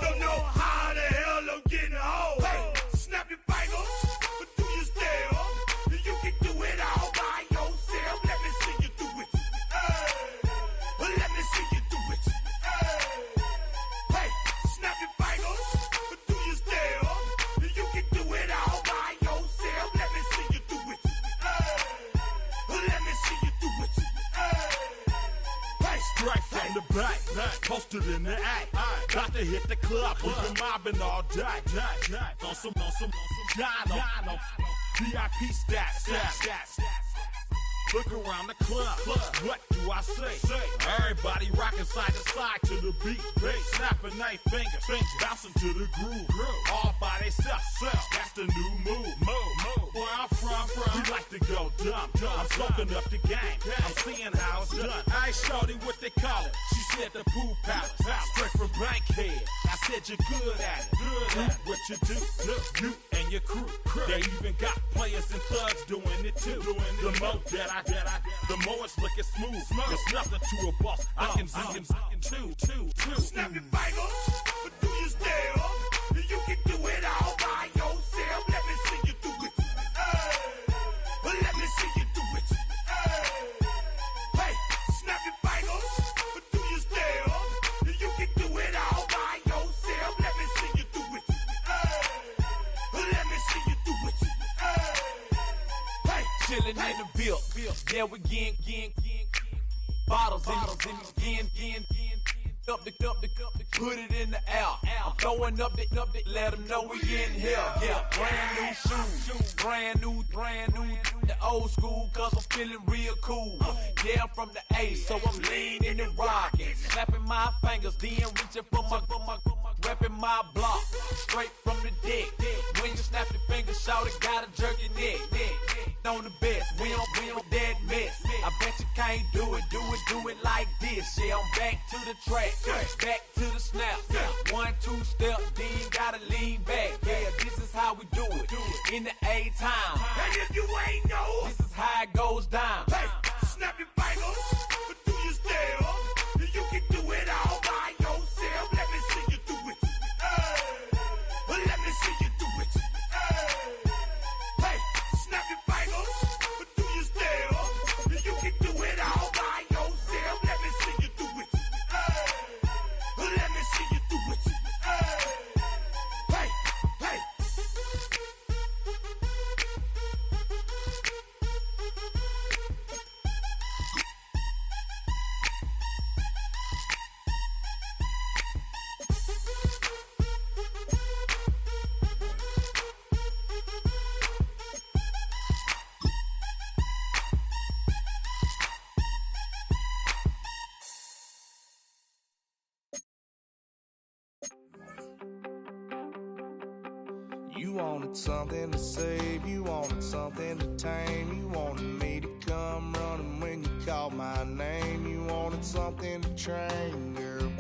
S5: Don't know how the hell I'm getting home. Hey, snap your fingers, but do you still? You can do it all by yourself. Let me see you do it. Let me see you do it. Hey, snap your fingers, but do you still? You can do it all by yourself. Let me see you do it. Let me see you do it. Hey,
S6: straight from the back, posted in the act. Got to hit the club, we've been mobbing all day. On some Dino, VIP stats. Look around the club, what do I say? Everybody rocking side to side to the beat. Snapping their fingers, bouncing to the groove. All by themselves, that's the new move. Where I'm from, we like to go dumb. I'm soaking up the game, I'm seeing how it's done. I ain't shorty what they call it. She said the pool palace, straight from Bankhead. I said you're good at it. Do what you do, you and your crew. They even got players and thugs doing it too. The more that the more it's looking smooth. It's nothing to a boss. I can too.
S5: snap your fingers, but do you still? You can do it all by yourself. Let me see you do it. Let me see you do it. Hey, snap your fingers, but do you still? You can do it all by yourself. Let me see you do it. Let me see you do it. Hey,
S7: chillin' in the bill. Yeah, we again. Bottles in up the put it in the air. I'm throwing up the, let them know we in here. Yeah, brand new shoes, brand new, the old school, cause I'm feeling real cool. Yeah, I'm from the A, so I'm leaning and rocking, snapping my fingers, then reaching for my repping my block, straight from the deck. When you snap your fingers, shout it, gotta jerk your neck. On the best, we don't that mess. I bet you can't do it like this. Yeah, I'm back to the track, back to the snap. 1, 2 step, then gotta lean back. Yeah, this is how in the A-Town.
S5: And if you ain't know,
S7: This is how it goes down.
S5: hey, snap your fingers, but do your step. You can do it all by yourself. Let me see you do it. Let me see you do it. Hey, snap your fingers, but do your step. You can do it all by yourself. Let me see you do it. Let me see you do it. Hey, hey.
S8: You wanted something to save, you wanted something to tame, you wanted me to come running when you called my name, you wanted something to train, girl,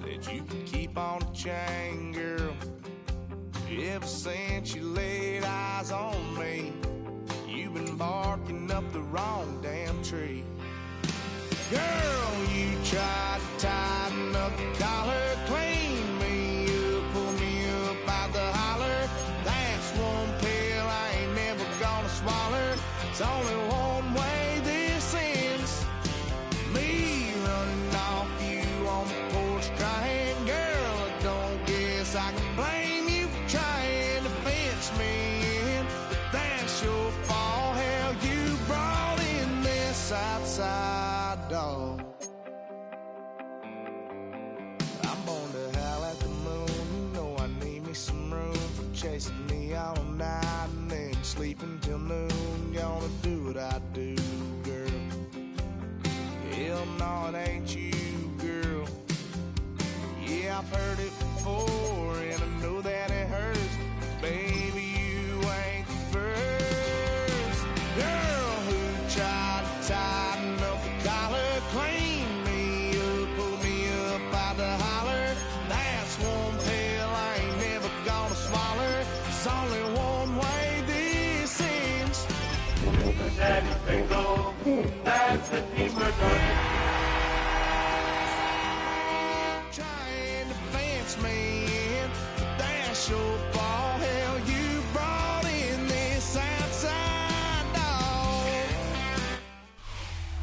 S8: that you could keep on the chain, girl. Ever since you laid eyes on me, you've been barking up the wrong damn tree. Girl, you tried to tighten up the collar, clean me up, pull me up out the holler. That's one pill I ain't never gonna swallow. It's only one way this ends. Me running off you on the porch crying. Girl, I don't guess I can blame you for trying to fence me in. But that's your fault, hell, you brought in this outside dog. I'm born to howl at the moon. You know I need me some room for chasing me all night and then sleeping till noon. Gonna do what I do, girl. Hell no, it ain't you, girl. Yeah, I've heard it before and I know that it hurts. Baby, you ain't the first girl who tried to tighten up the collar, clean me up, pull me up out the holler. That's one pill I ain't never gonna swallow. There's only one way this ends. Trying to fence me in, but that's your fault. Hell, you brought in this outside dog.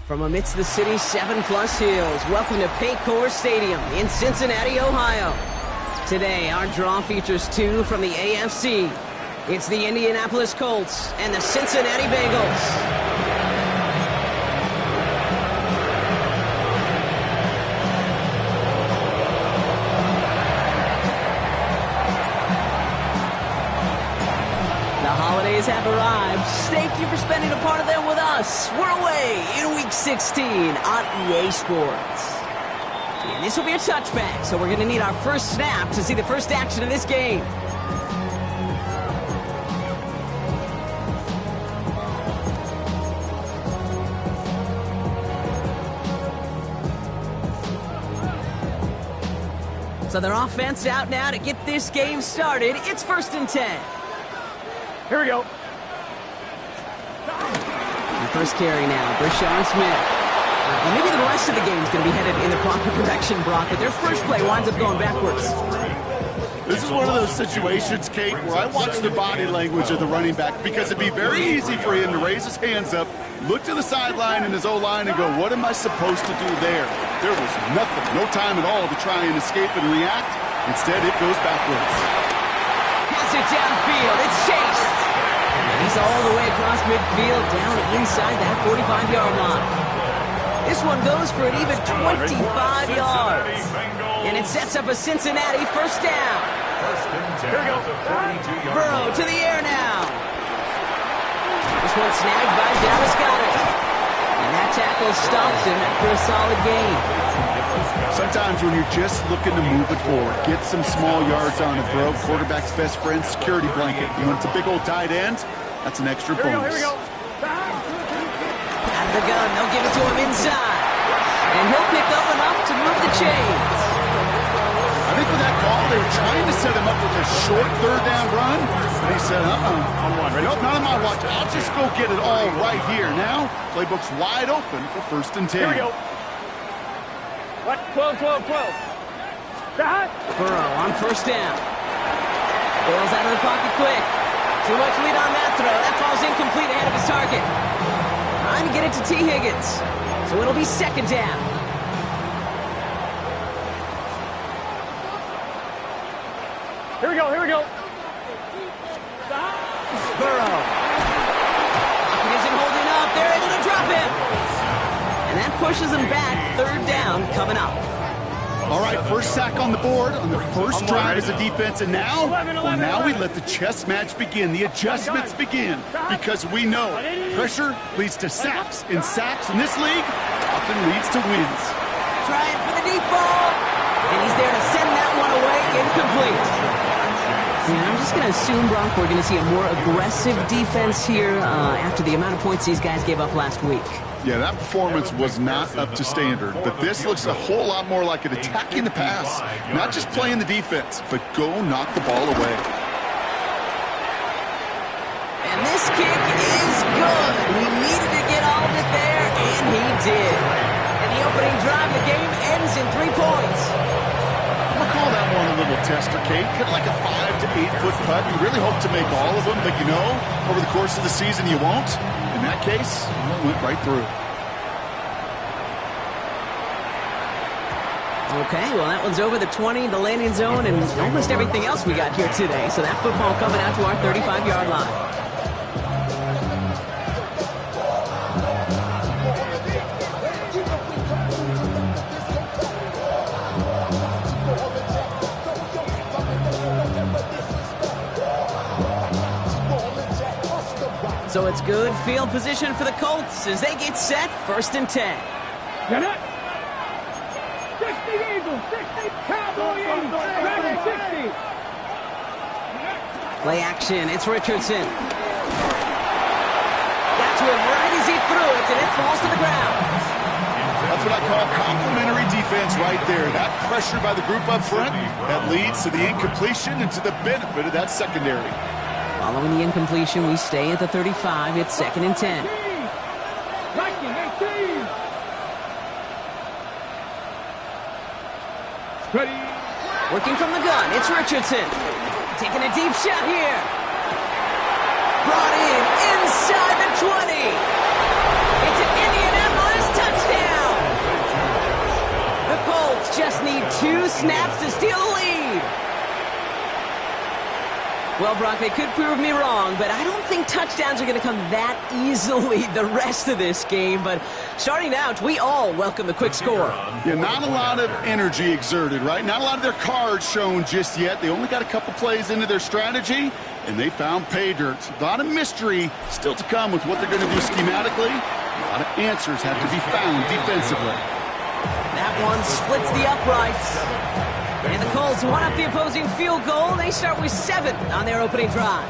S1: From amidst the city's 7+ hills, welcome to Paycor Stadium in Cincinnati, Ohio. Today, our draw features two from the AFC. It's the Indianapolis Colts and the Cincinnati Bengals. The holidays have arrived. Thank you for spending a part of them with us. We're away in Week 16 on EA Sports. And this will be a touchback, so we're going to need our first snap to see the first action of this game. So their offense out now to get this game started. It's 1st and 10.
S3: Here we go.
S1: The first carry now, Brashon Smith. And maybe the rest of the game is going to be headed in the proper direction, Brock, but their first play winds up going backwards.
S2: This is one of those situations, Kate, where I watch the body language of the running back because it'd be very easy for him to raise his hands up, look to the sideline in his O-line and go, what am I supposed to do there? There was nothing, no time at all to try and escape and react. Instead, it goes backwards.
S1: Has it downfield. It's Chase. And he's all the way across midfield, down inside that 45-yard line. This one goes for an even 25 yards. And it sets up a Cincinnati first down.
S4: Here we go.
S1: Burrow to the air now. This one snagged by Dallas Goedert. And that tackle stops him for a solid gain.
S2: Sometimes when you're just looking to move it forward, get some small yards on a throw, quarterback's best friend, security blanket. You know, it's a big old tight end, that's an extra bonus.
S3: Here we go.
S1: Out of the gun, they'll give it to him inside. And he'll pick up enough to move the chains.
S2: I think with that call, they were trying to set him up with a short third down run, but he said, nope, not on my watch. I'll just go get it all right here. Now, playbook's wide open for 1st and 10.
S3: Here we go. What? 12.
S1: Burrow on 1st down. Bill's out of the pocket quick. Too much lead on that throw. That falls incomplete ahead of his target. Trying to get it to T. Higgins. So it'll be 2nd down.
S3: Here we go.
S1: Burrow. Pocket isn't holding up. They're able to drop him. And that pushes him back. 3rd down coming up.
S2: All right, first sack on the board on the first drive as a defense, and now, now we let the chess match begin, the adjustments begin, because we know pressure leads to sacks, and sacks in this league often leads to wins.
S1: Trying for the deep ball, and he's there to send that one away, incomplete. Yeah, I'm just going to assume, Brock, we're going to see a more aggressive defense here after the amount of points these guys gave up last week.
S2: Yeah, that performance was not up to standard, but this looks a whole lot more like it attacking the pass, not just playing the defense, but go knock the ball away.
S1: And this kick is good. He needed to get all of it there, and he did. And the opening drive of the game ends in 3 points.
S2: We'll call that one a little tester, Kate. Hit like a 5 to 8 foot putt. You really hope to make all of them, but you know, over the course of the season, you won't. In that case, it went right through.
S1: Okay, well, that one's over the 20, the landing zone, and almost everything else we got here today. So that football coming out to our 35-yard line. So it's good field position for the Colts as they get set, 1st and 10.
S3: Get it. 60 Eagles, 60 Cowboy Eagles, back at 60.
S1: Play action, it's Richardson. Got to him right as he threw it, and it falls to the ground.
S2: That's what I call complimentary defense right there. That pressure by the group up front, that leads to the incompletion and to the benefit of that secondary.
S1: Following the incompletion, we stay at the 35. It's 2nd and 10.
S3: Ready.
S1: Working from the gun, it's Richardson. Taking a deep shot here. Brought in inside the 20. It's an Indianapolis touchdown. The Colts just need 2 snaps to steal the lead. Well, Brock, they could prove me wrong, but I don't think touchdowns are going to come that easily the rest of this game. But starting out, we all welcome the quick score.
S2: Yeah, not a lot of energy exerted, right? Not a lot of their cards shown just yet. They only got a couple plays into their strategy, and they found pay dirt. A lot of mystery still to come with what they're going to do schematically. A lot of answers have to be found defensively.
S1: That one splits the uprights. And the Colts won up the opposing field goal. They start with 7 on their opening drive.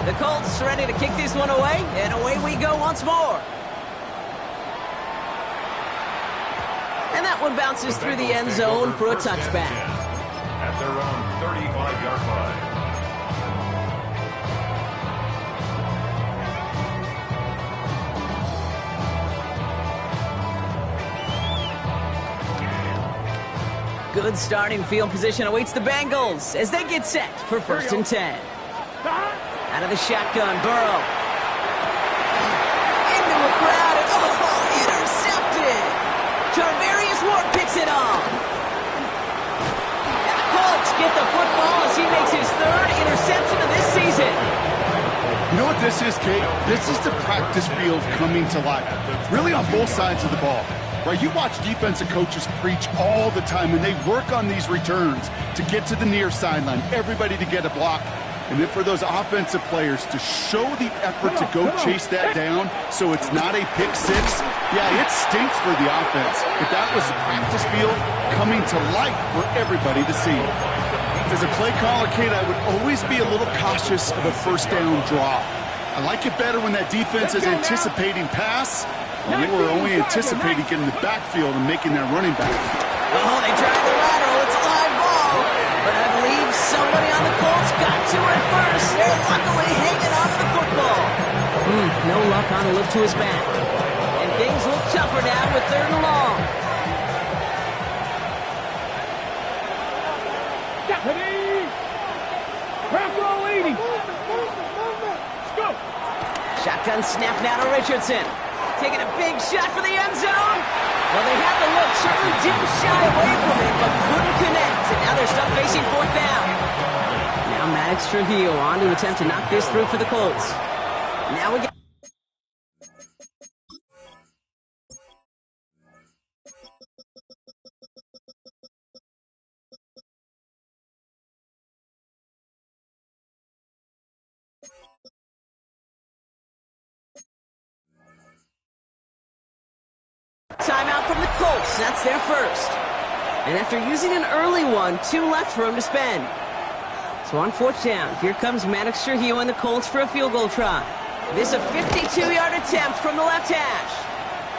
S1: The Colts ready to kick this one away, and away we go once more. And that one bounces through the end zone for a touchback.
S4: At their own 35-yard line.
S1: Good starting field position awaits the Bengals as they get set for 1st and 10. Out of the shotgun, Burrow. Into a crowd, and intercepted! Charvarius Ward picks it off. And the Colts get the football as he makes his 3rd interception of this season.
S2: You know what this is, Kate? This is the practice field coming to life. Really on both sides of the ball. Right, you watch defensive coaches preach all the time, and they work on these returns to get to the near sideline, everybody to get a block. And then for those offensive players to show the effort to go chase that down so it's not a pick six, yeah, it stinks for the offense. But that was the practice field coming to life for everybody to see. As a play caller, Kate, I would always be a little cautious of a first down draw. I like it better when that defense is anticipating pass, and they were only anticipating getting the backfield and making that running back.
S1: Oh, they tried the lateral. It's a live ball. But I believe somebody on the Colts got to it first. They're luckily hanging on to the football. No luck on a look to his back. And things look tougher now with 3rd and long.
S3: Deputy! Crack roll 80! Go!
S1: Shotgun snap now to Richardson. Taking a big shot for the end zone. Well, they had the look. Certainly didn't shy away from it, but couldn't connect. And now they're stuck facing 4th down. Now Maddox Trujillo on to attempt to knock this through for the Colts. Now we get... Timeout from the Colts. That's their first. And after using an early one, 2 left for him to spend. So on 4th down, here comes Maddox Trujillo and the Colts for a field goal try. This a 52-yard attempt from the left hash.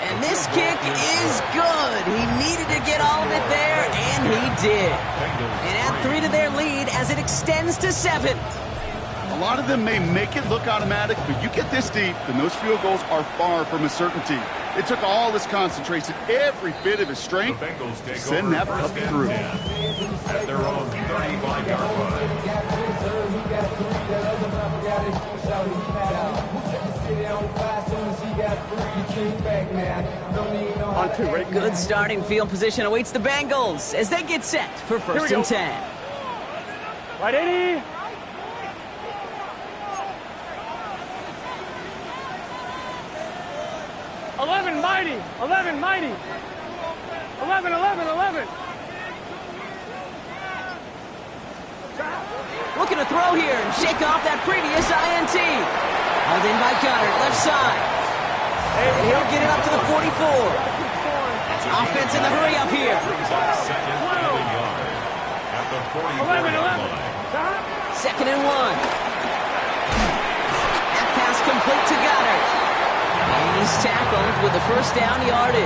S1: And this kick is good. He needed to get all of it there, and he did. And add 3 to their lead as it extends to 7.
S2: A lot of them may make it look automatic, but you get this deep, and those field goals are far from a certainty. It took all his concentration, every bit of his strength, to send that puppy through.
S4: At their own 35-yard line.
S1: Good starting field position awaits the Bengals as they get set for 1st and 10.
S3: Right, 80! Mighty! 11, mighty! 11, 11, 11!
S1: Looking to throw here and shake off that previous INT. Hauled in by Goddard, left side. And he'll get it up to the 44. Offense in the hurry up here.
S3: 11, 11.
S1: 2nd and 1. That pass complete to Goddard. And he's tackled with the first down yardage.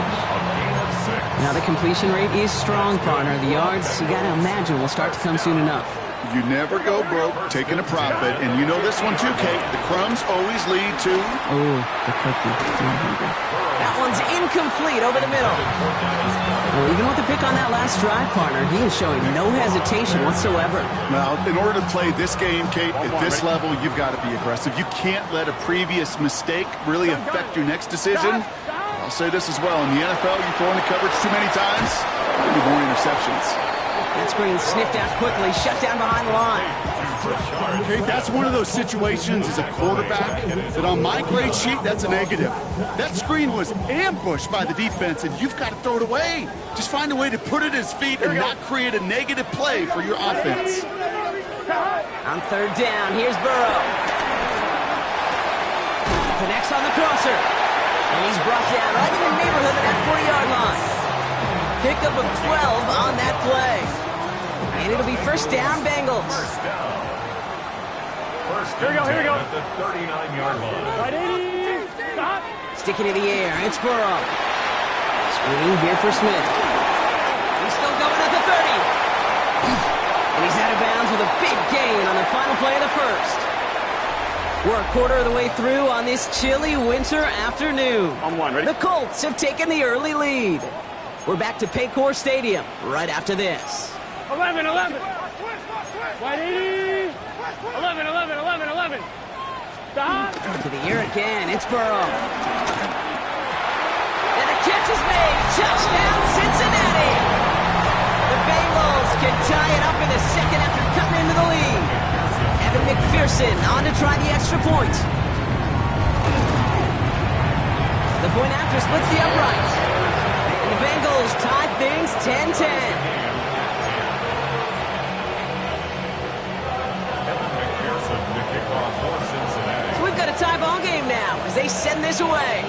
S1: Now the completion rate is strong, partner. The yards, you got to imagine, will start to come soon enough.
S2: You never go broke taking a profit, and you know this one too, Kate. The crumbs always lead to...
S1: Oh, the cookie. That one's incomplete over the middle. Well, even with the pick on that last drive, partner, he is showing no hesitation whatsoever.
S2: Well, in order to play this game, Kate, at this level, you've got to be aggressive. You can't let a previous mistake really affect your next decision. I'll say this as well. In the NFL, you throw in the coverage too many times, there'll be more interceptions.
S1: That screen sniffed out quickly, shut down behind the line.
S2: Okay, that's one of those situations as a quarterback that on my grade sheet, that's a negative. That screen was ambushed by the defense, and you've got to throw it away. Just find a way to put it at his feet and not create a negative play for your offense.
S1: On 3rd down, here's Burrow. Connects on the crosser. And he's brought down right in the neighborhood of that 40-yard line. Pickup of 12 on that play. And it'll be 1st down, Bengals.
S3: Here we go.
S4: At the 39-yard line.
S3: Right, 80! Stop!
S1: Sticking in the air, it's Burrow. Screen here for Smith. He's still going at the 30. And he's out of bounds with a big gain on the final play of the first. We're a quarter of the way through on this chilly winter afternoon.
S3: On 1, ready?
S1: The Colts have taken the early lead. We're back to Paycor Stadium right after this.
S3: 11, 11. Right, 80. 11, 11, 11, 11. Stop.
S1: To the air again. It's Burrow. And the catch is made. Touchdown, Cincinnati. The Bengals can tie it up in the second after cutting into the lead. Evan McPherson on to try the extra point. The point after splits the upright. And the Bengals tie things 10-10. So we've got a tie ball game now as they send this away.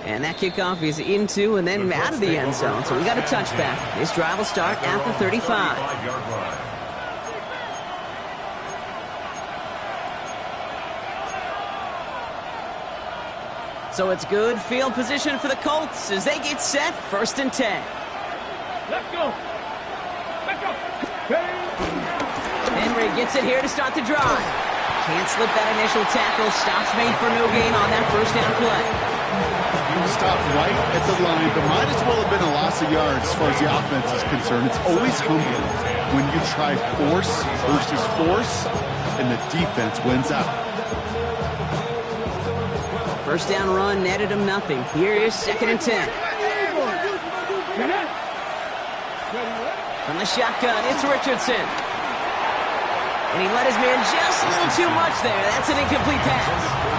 S1: And that kickoff is into and then out of the end zone. So we got a touchback. This drive will start at the 35. So it's good field position for the Colts as they get set, 1st and 10.
S3: Let's go. Let's go.
S1: Henry gets it here to start the drive. Can't slip that initial tackle. Stops made for no gain on that 1st down play.
S2: Stopped right at the line, but might as well have been a loss of yards as far as the offense is concerned. It's always humbling when you try force versus force, and the defense wins out.
S1: 1st down run netted him nothing. Here is 2nd and 10. From the shotgun, it's Richardson. And he let his man just a little too much there. That's an incomplete pass.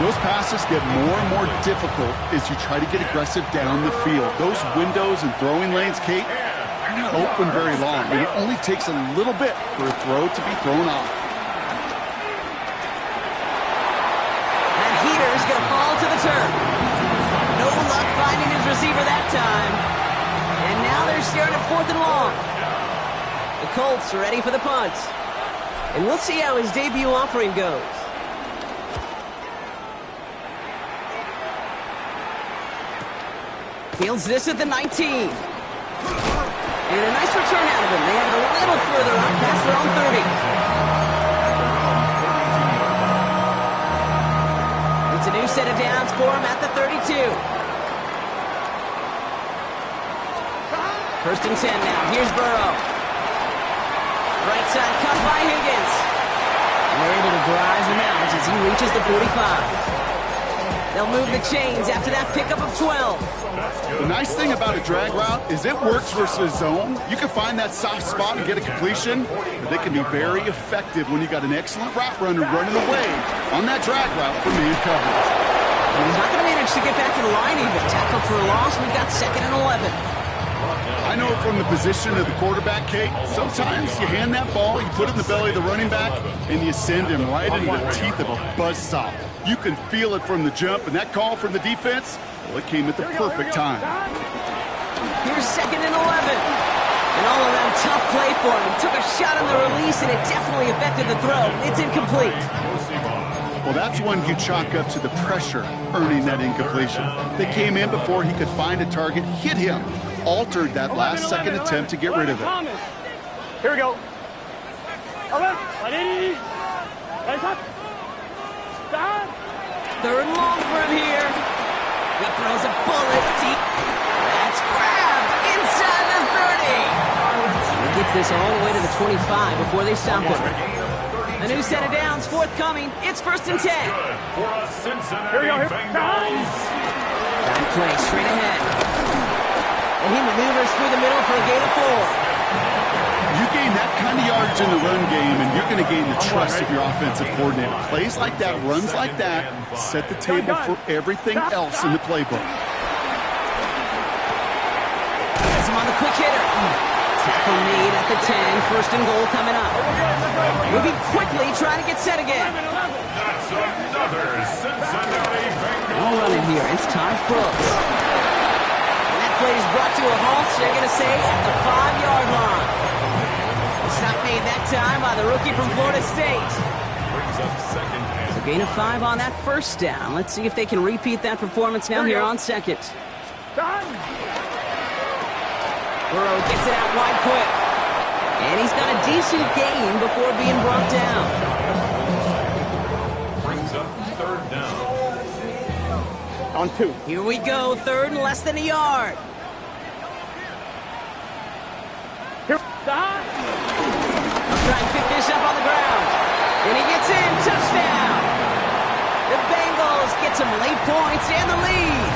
S2: Those passes get more and more difficult as you try to get aggressive down the field. Those windows and throwing lanes, Kate, are not open very long. And it only takes a little bit for a throw to be thrown off.
S1: He's going to fall to the turf. No luck finding his receiver that time. And now they're staring at 4th and long. The Colts are ready for the punt. And we'll see how his debut offering goes. Fields this at the 19. And a nice return out of him. They have it a little further up past their own 30. It's a new set of downs for him at the 32. 1st and 10 now. Here's Burrow. Right side cut by Higgins. And they're able to drive him out as he reaches the 45. They'll move the chains after that pickup of 12.
S2: The nice thing about a drag route is it works versus zone. You can find that soft spot and get a completion, but they can be very effective when you got an excellent route runner running away on that drag route for man coverage.
S1: And he's not going to manage to get back to the line even. Tackle for a loss. We've got 2nd and 11.
S2: I know from the position of the quarterback, Kate, sometimes you hand that ball, you put it in the belly of the running back, and you send him right into the teeth of a buzzsaw. You can feel it from the jump, and that call from the defense, well, it came at the perfect time.
S1: Here's 2nd and 11. An all-around tough play for him. He took a shot on the release, and it definitely affected the throw. It's incomplete.
S2: Well, that's one you chalk up to the pressure earning that incompletion. They came in before he could find a target, hit him, altered that last second attempt to get rid of it.
S3: Here we go.
S1: 3rd and long for him here. He throws a bullet deep. That's grabbed inside the 30. He gets this all the way to the 25 before they stop him. A new set of downs forthcoming. It's 1st and 10.
S3: Here we go.
S1: Time play straight ahead. And he maneuvers through the middle for a gain of 4.
S2: You gain that kind of yardage in the run game, and you're going to gain the trust of your offensive coordinator. Plays like that, runs like that, set the table for everything else in the playbook.
S1: Has him on the quick hitter. Tackle made at the 10. 1st and goal coming up. Moving quickly, trying to get set again.
S4: That's another Cincinnati Bengals.
S1: All running here. It's Taj Brooks. And that play is brought to a halt, so they're going to say at the 5-yard line. Stop made that time by the rookie from Florida State.
S4: Brings up 2nd and
S1: So gain of 5 on that 1st down. Let's see if they can repeat that performance now here on 2nd. Burrow gets it out wide quick. And he's got a decent gain before being brought down.
S4: brings up 3rd down.
S3: On 2.
S1: Here we go, 3rd and less than a yard. I'll try and pick this up on the ground. And he gets in, touchdown. The Bengals get some late points and the lead.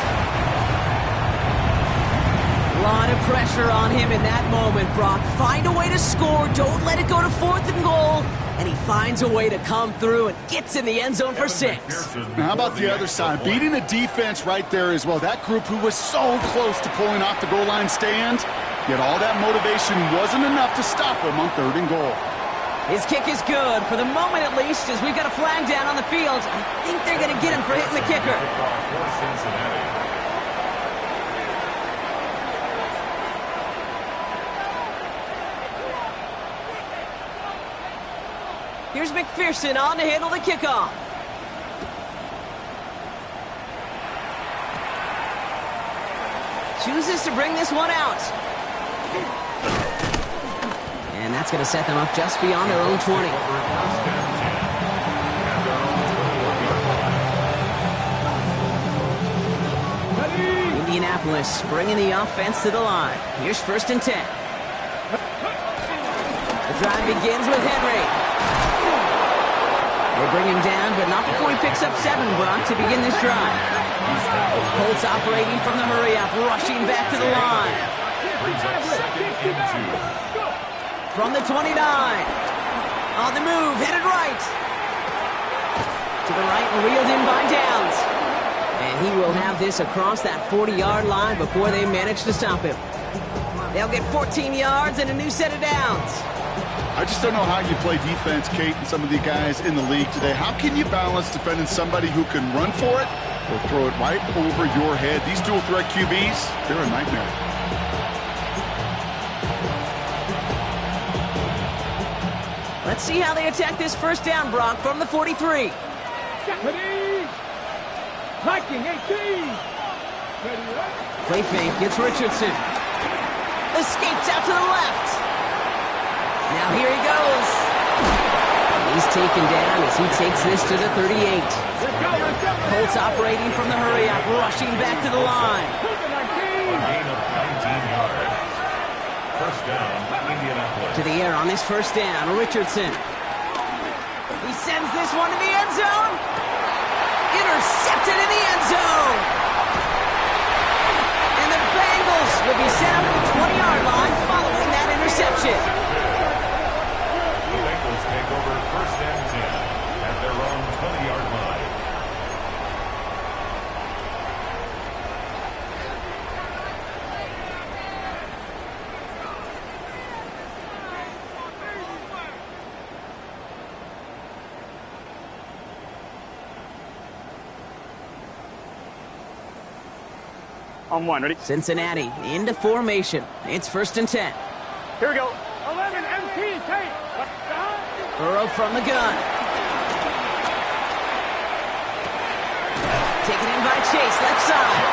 S1: A lot of pressure on him in that moment, Brock. Find a way to score. Don't let it go to 4th and goal. And he finds a way to come through and gets in the end zone for 6.
S2: Now, how about the other side? Beating the defense right there as well. That group who was so close to pulling off the goal line stand, yet all that motivation wasn't enough to stop him on 3rd and goal.
S1: His kick is good, for the moment at least, as we've got a flag down on the field. I think they're going to get him for hitting the kicker.
S4: For Cincinnati.
S1: Here's McPherson on to handle the kickoff. Chooses to bring this one out. And that's going to set them up just beyond their own 20. Indianapolis bringing the offense to the line. Here's 1st and 10. The drive begins with Henry. They bring him down, but not before he picks up 7, Brock, to begin this drive. Colts operating from the hurry-up, rushing back to the line. From the 29. On the move, headed right. To the right and reeled in by Downs. And he will have this across that 40-yard line before they manage to stop him. They'll get 14 yards and a new set of downs.
S2: I just don't know how you play defense, Kate, and some of the guys in the league today. How can you balance defending somebody who can run for it or throw it right over your head? These dual threat QBs, they're a nightmare.
S1: Let's see how they attack this 1st down, Brock, from the 43.
S3: Viking 18.
S1: Play fake, it's Richardson. Escapes out to the left. Now here he goes. He's taken down as he takes this to the 38. Colts operating from the hurry-up, rushing back to the line.
S4: A gain of 19 yards. 1st down, Indianapolis.
S1: To the air on this 1st down, Richardson. He sends this one to the end zone. Intercepted in the end zone. And the Bengals will be set up at the 20-yard line following that interception.
S4: The Bengals take over 1st and 10 at their own 20-yard line.
S3: On 1, ready?
S1: Cincinnati into formation. It's 1st and 10.
S3: Here we go. 11, MT, take.
S1: Burrow from the gun. Taken in by Chase, left side.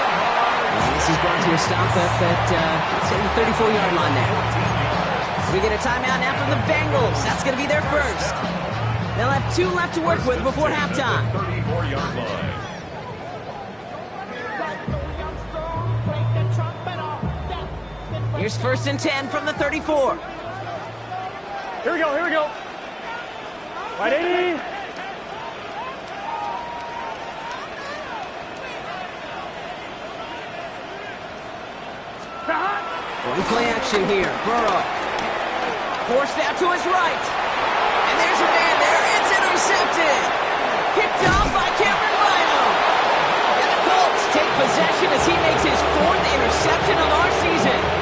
S1: And this is brought to a stop at the 34-yard line there. We get a timeout now from the Bengals. That's going to be their 1st. They'll have 2 left to work with before halftime.
S4: 34-yard line.
S1: Here's 1st and 10 from the 34.
S3: Here we go, here we go. Right 80.
S1: One play action here. Burrow. Forced out to his right. And there's a man there. It's intercepted. Picked off by Cameron Bynum. And the Colts take possession as he makes his 4th interception of our season.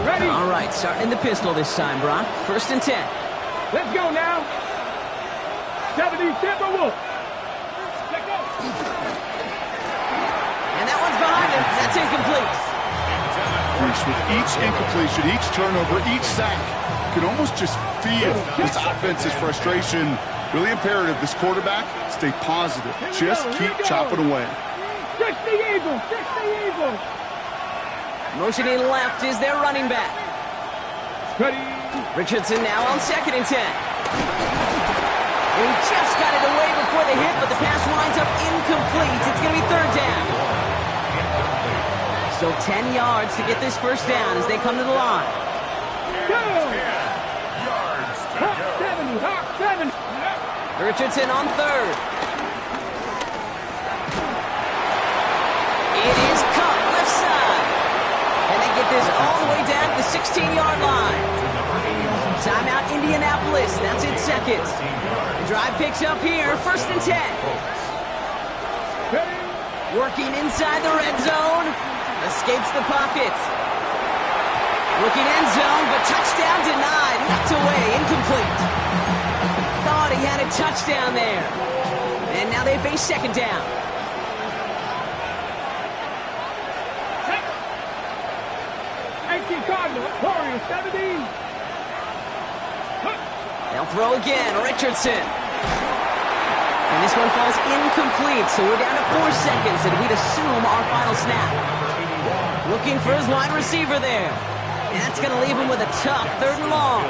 S3: Ready?
S1: All right, starting in the pistol this time, Brock. 1st and 10.
S3: Let's go now. 70 Timberwolves. Let's go.
S1: And that one's behind him. That's incomplete.
S2: With each incompletion, each turnover, each sack, you can almost just feel this offense's frustration. Really imperative, this quarterback, stay positive. Just keep chopping away.
S3: 60 Eagles, 60 Eagles.
S1: Motioning left is their running back.
S3: Ready.
S1: Richardson now on 2nd and 10. He just got it away before the hit, but the pass winds up incomplete. It's going to be 3rd down. Still 10 yards to get this 1st down as they come to the line.
S3: Go. Hawk 70.
S1: Richardson on 3rd. It is cut left side. And they get this all the way down to the 16-yard line. Timeout Indianapolis. That's its 2nd. The drive picks up here. 1st and 10. Working inside the red zone. Escapes the pocket. Looking end zone, but touchdown denied. Knocked away. Incomplete. Thought he had a touchdown there. And now they face 2nd down.
S3: Tigers 70.
S1: They'll throw again. Richardson. And this one falls incomplete, so we're down to 4 seconds, and we'd assume our final snap. Looking for his wide receiver there. And that's going to leave him with a tough 3rd and long.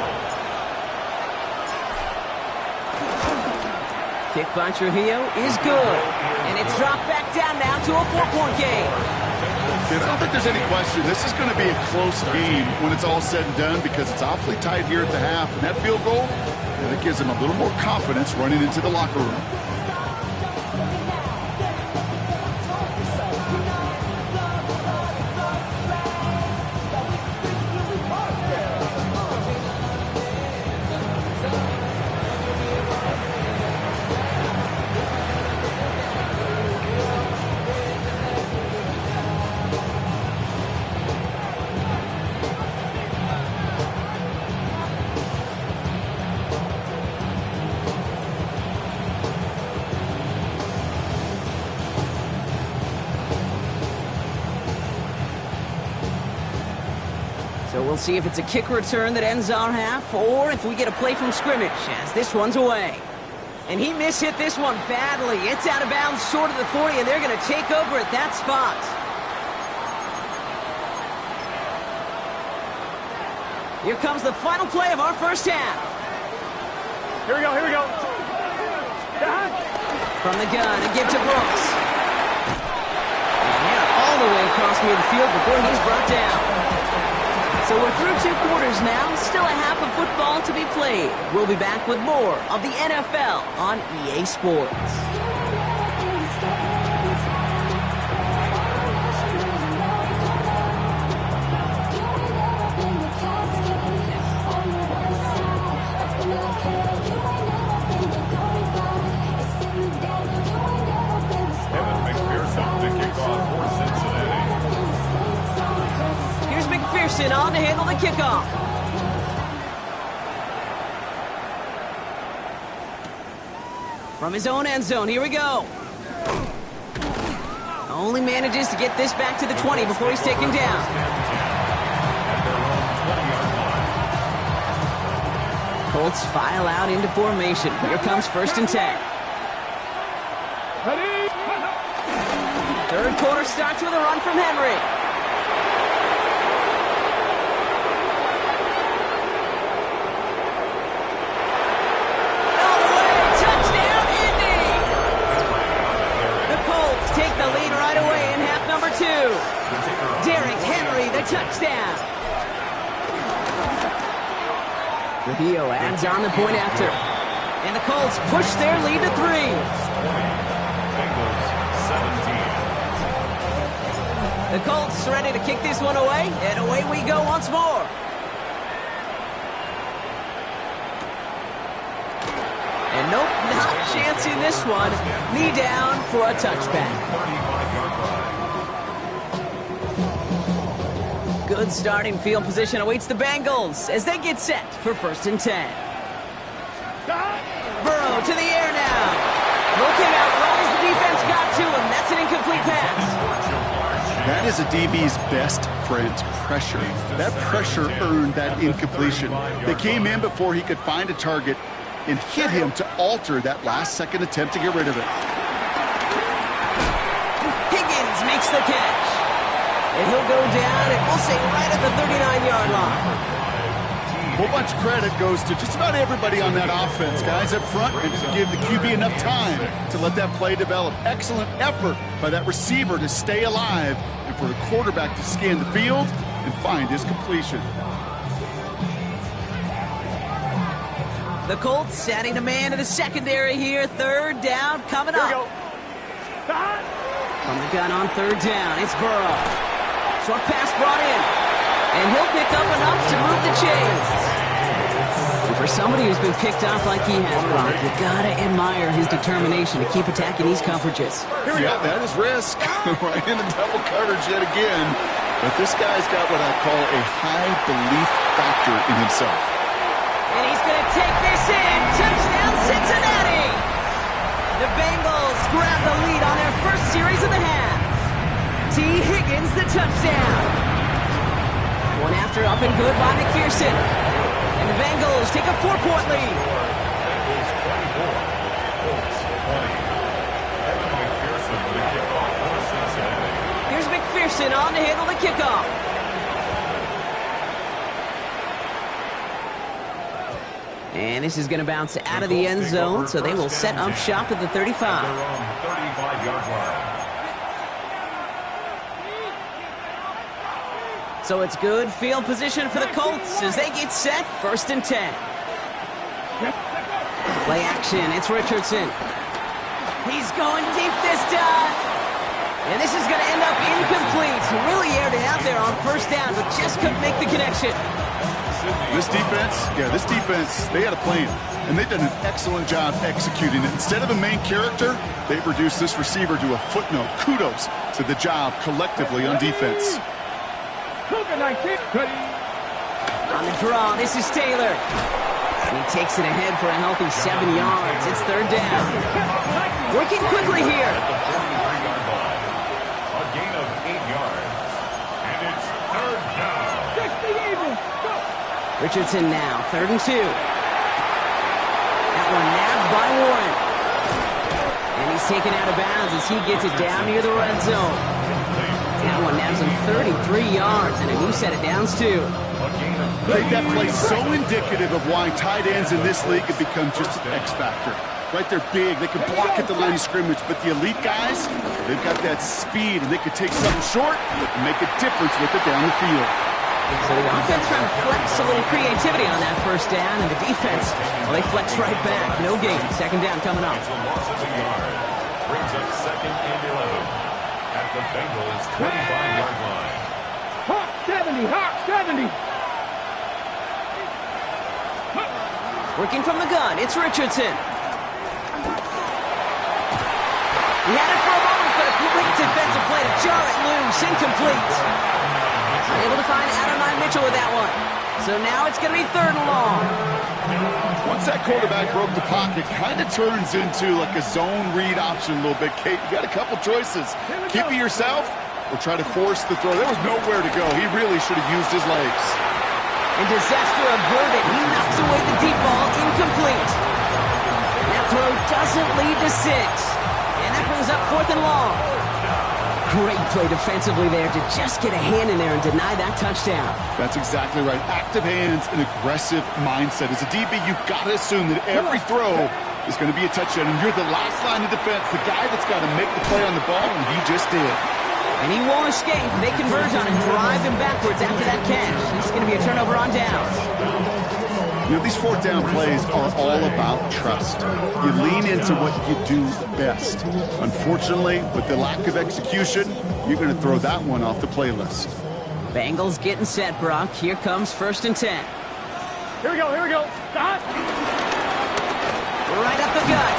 S1: Kick by Trujillo is good. And it's dropped back down now to a 4-point game.
S2: I don't think there's any question. This is going to be a close game when it's all said and done because it's awfully tight here at the half. And that field goal, that gives them a little more confidence running into the locker room.
S1: So we'll see if it's a kick return that ends our half, or if we get a play from scrimmage, as this one's away. And he mishit this one badly. It's out of bounds short of the 40, and they're going to take over at that spot. Here comes the final play of our first half.
S3: Here we go, here we go.
S1: From the gun, and give to Brooks. And they're all the way across midfield before he's brought down. So we're through 2 quarters now, still a half of football to be played. We'll be back with more of the NFL on EA Sports.
S4: Evan McPherson, the kickoff for Cincinnati.
S1: Here's McPherson on to handle the kickoff. From his own end zone, here we go. Only manages to get this back to the 20 before he's taken down. Colts file out into formation. Here comes 1st and 10.
S3: Ready?
S1: 3rd quarter starts with a run from Henry. All the way, touchdown, Indy! The Colts take the lead right away in half number 2. Derrick Henry, the touchdown. Trujillo adds on the point after. And the Colts push their lead to 3.
S4: Bengals 17.
S1: The Colts ready to kick this one away, and away we go once more. And nope, not chancing this one. Knee down for a touchback.
S4: 35-yard line.
S1: Good starting field position awaits the Bengals as they get set for 1st and 10. Burrow to the air now. Looking out right as the defense got to him. That's an incomplete pass.
S2: That is a DB's best friend, pressure. That pressure earned that incompletion. They came in before he could find a target and hit him to alter that last-second attempt to get rid of it.
S1: Higgins makes the catch. And he'll go down, and we'll say right at the 39-yard line.
S2: A whole bunch of credit goes to just about everybody on that offense. Guys up front, and to give the QB enough time to let that play develop. Excellent effort by that receiver to stay alive and for the quarterback to scan the field and find his completion.
S1: The Colts setting a man in the secondary here. 3rd down coming up. From the gun on 3rd down, it's Burrow. Short pass brought in. And he'll pick up enough to move the chains. And for somebody who's been picked off like he has, Brock, you gotta admire his determination to keep attacking these coverages.
S2: Yeah, that is risk. Right in the double coverage yet again. But this guy's got what I call a high belief factor in himself.
S1: And he's going to take this in. Touchdown, Cincinnati! The Bengals grab the lead on their first series of the half. T. Higgins, the touchdown. One after, up and good by McPherson. And the Bengals take a 4-point lead.
S4: Bengals 24, Colts 20. Evan McPherson with the kickoff for Cincinnati.
S1: Here's McPherson on to handle the kickoff. And this is going to bounce out of the end zone, so they will set up shop at the 35.
S4: Their own 35-yard line.
S1: So it's good field position for the Colts as they get set, 1st and 10. Play action, it's Richardson. He's going deep this time. And this is going to end up incomplete. Really aired it out there on 1st down, but just couldn't make the connection.
S2: This defense, they had a plan, and they've done an excellent job executing it. Instead of a main character, they've reduced this receiver to a footnote. Kudos to the job collectively on defense.
S1: On the draw, this is Taylor. And he takes it ahead for a healthy 7 yards. It's 3rd down. Working quickly here.
S4: At the 43-yard line. A gain of 8 yards. And it's 3rd down.
S1: Richardson now, 3rd and 2. That one nabbed by Warren. And he's taken out of bounds as he gets it down near the red zone. That one nabs him 33 yards, and a new set of downs, too.
S2: I think that play so indicative of why tight ends in this league have become just an X factor. Right, they're big, they can block at the line of scrimmage, but the elite guys, they've got that speed, and they can take something short and make a difference with it down the field.
S1: So the offense trying to flex a little creativity on that 1st down, and the defense, well, they flex right back. No gain. 2nd down coming up.
S4: It's a loss of a yard. Brings up 2nd and 11. At the Bengals 25-yard line.
S3: Hawk 70, Hawk 70.
S1: Working from the gun, it's Richardson. He had it for a moment, but a great defensive play to jar it loose. Incomplete. Able to find Adonai Mitchell with that one. So now it's going to be 3rd and long.
S2: Once that quarterback broke the pocket, kind of turns into like a zone read option a little bit. Kate, you got a couple choices. Keep it yourself or try to force the throw. There was nowhere to go. He really should have used his legs.
S1: And disaster averted. He knocks away the deep ball, incomplete. That throw doesn't lead to 6. And that brings up 4th and long. Great play defensively there to just get a hand in there and deny that touchdown.
S2: That's exactly right. Active hands and aggressive mindset. As a DB, you've got to assume that every throw is going to be a touchdown. And you're the last line of defense, the guy that's got to make the play on the ball, and he just did.
S1: And he won't escape. They converge on him, drive him backwards after that catch. It's going to be a turnover on downs.
S2: You know, these 4th down plays are all about trust. You lean into what you do best. Unfortunately, with the lack of execution, you're going to throw that one off the playlist.
S1: Bengals getting set, Brock. Here comes 1st and 10.
S3: Here we go. Stop.
S1: Right up the gut.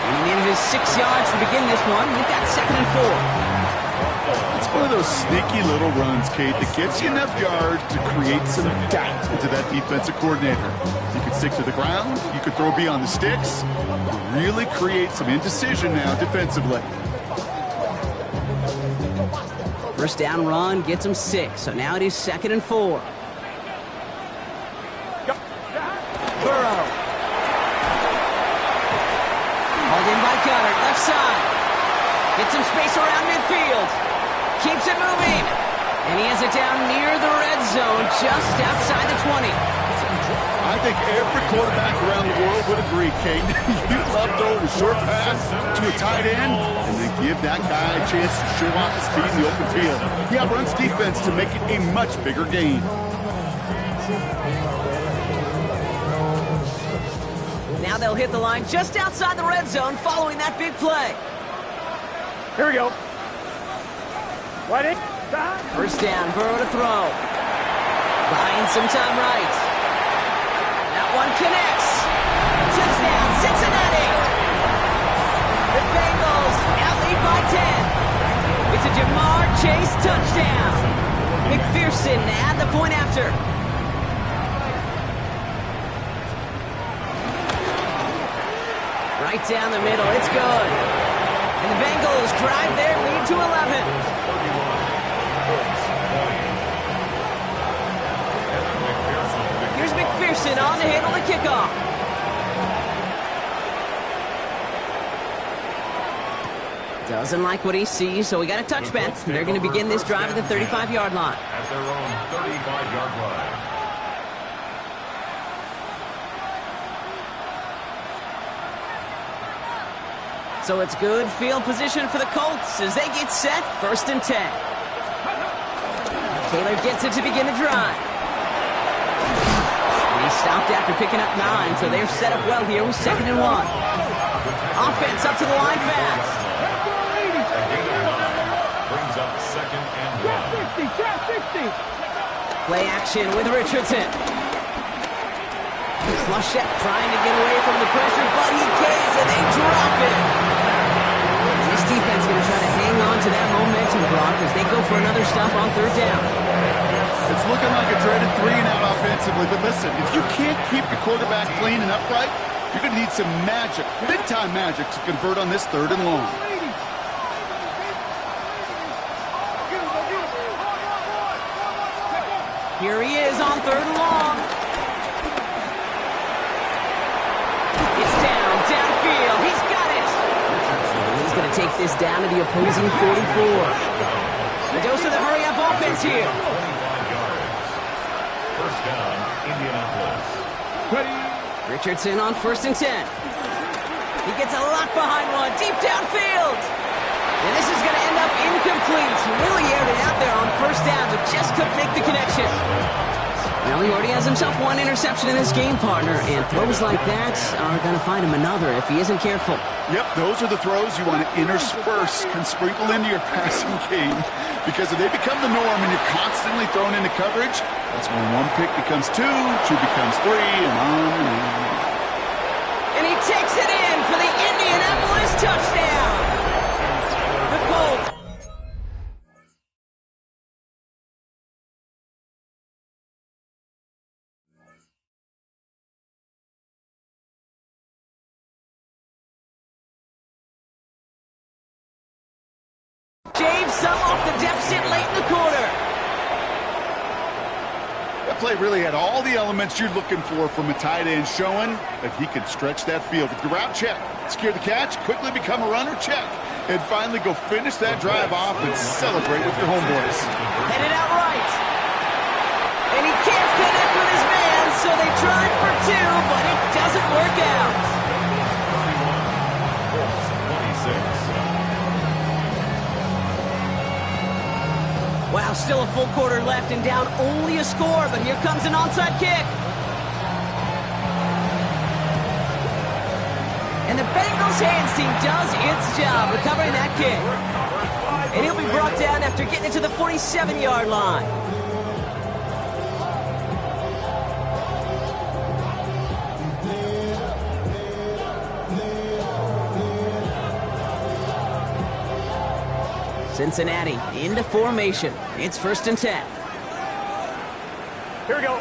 S1: And he manages 6 yards to begin this one. We've got 2nd and 4.
S2: It's one of those sneaky little runs, Kate, that gets you enough yards to create some doubt into that defensive coordinator. You can stick to the ground, you can throw beyond the sticks, really create some indecision now defensively.
S1: 1st down run gets him 6, so now it is 2nd and 4. Burrow. Hauled in by Goddard, left side. Gets some space around midfield. Keeps it moving. And he has it down near the red zone, just outside the 20.
S2: I think every quarterback around the world would agree, Kate. You'd love to throw a short pass to a tight end and then give that guy a chance to show off his speed in the open field. He outruns defense to make it a much bigger gain.
S1: Now they'll hit the line just outside the red zone following that big play.
S3: Here we go. Right in.
S1: 1st down, Burrow to throw. Buying some time right. That one connects. Touchdown, Cincinnati. The Bengals now lead by 10. It's a Jamar Chase touchdown. McPherson at the point after. Right down the middle, it's good. And the Bengals drive their lead to 11. Here's McPherson on to handle the kickoff. Doesn't like what he sees, so we got a touchback. They're going to begin this drive at the 35-yard line.
S4: At their own 35-yard line.
S1: So it's good field position for the Colts as they get set, 1st and 10. Taylor gets it to begin the drive. And he stopped after picking up 9, so they're set up well here with 2nd and 1. Offense up to the line fast.
S4: Brings up 2nd and 1.
S1: Play action with Richardson. Flushette trying to get away from the pressure, but he can't, and they drop it. And this defense is going to try to hang on to that momentum, Brock, as they go for another stop on 3rd down.
S2: It's looking like a dreaded 3-and-out offensively, but listen, if you can't keep the quarterback clean and upright, you're going to need some magic, big-time magic, to convert on this 3rd and long.
S1: Here he is on 3rd and long. It's downfield. He's got it. And he's going to take this down to the opposing 44. The dose of the hurry-up offense here.
S4: 25 yards. 1st down, Indianapolis.
S1: Richardson on 1st and 10. He gets a lock behind one, deep downfield. And this is going to end up incomplete. Really aired it out there on 1st down, but just couldn't make the connection. Well, he already has himself 1 interception in this game, partner, and throws like that are going to find him another if he isn't careful.
S2: Yep, those are the throws you want to intersperse and sprinkle into your passing game, because if they become the norm and you're constantly thrown into coverage, that's when 1 pick becomes 2, 2 becomes 3, and on and on.
S1: And he takes it in for the Indianapolis touchdown. The Colts. James some off the deficit late in the quarter.
S2: That play really had all the elements you're looking for from a tight end, showing that he could stretch that field. With the route check, secure the catch, quickly become a runner check, and finally go finish that drive off and celebrate with your homeboys.
S1: Headed out right. And he can't connect with his man, so they tried for 2, but it doesn't work out.
S4: 26.
S1: Wow, still a full quarter left and down only a score, but here comes an onside kick. And the Bengals hands team does its job recovering that kick. And he'll be brought down after getting it to the 47-yard line. Cincinnati into formation. It's 1st and 10.
S3: Here we go.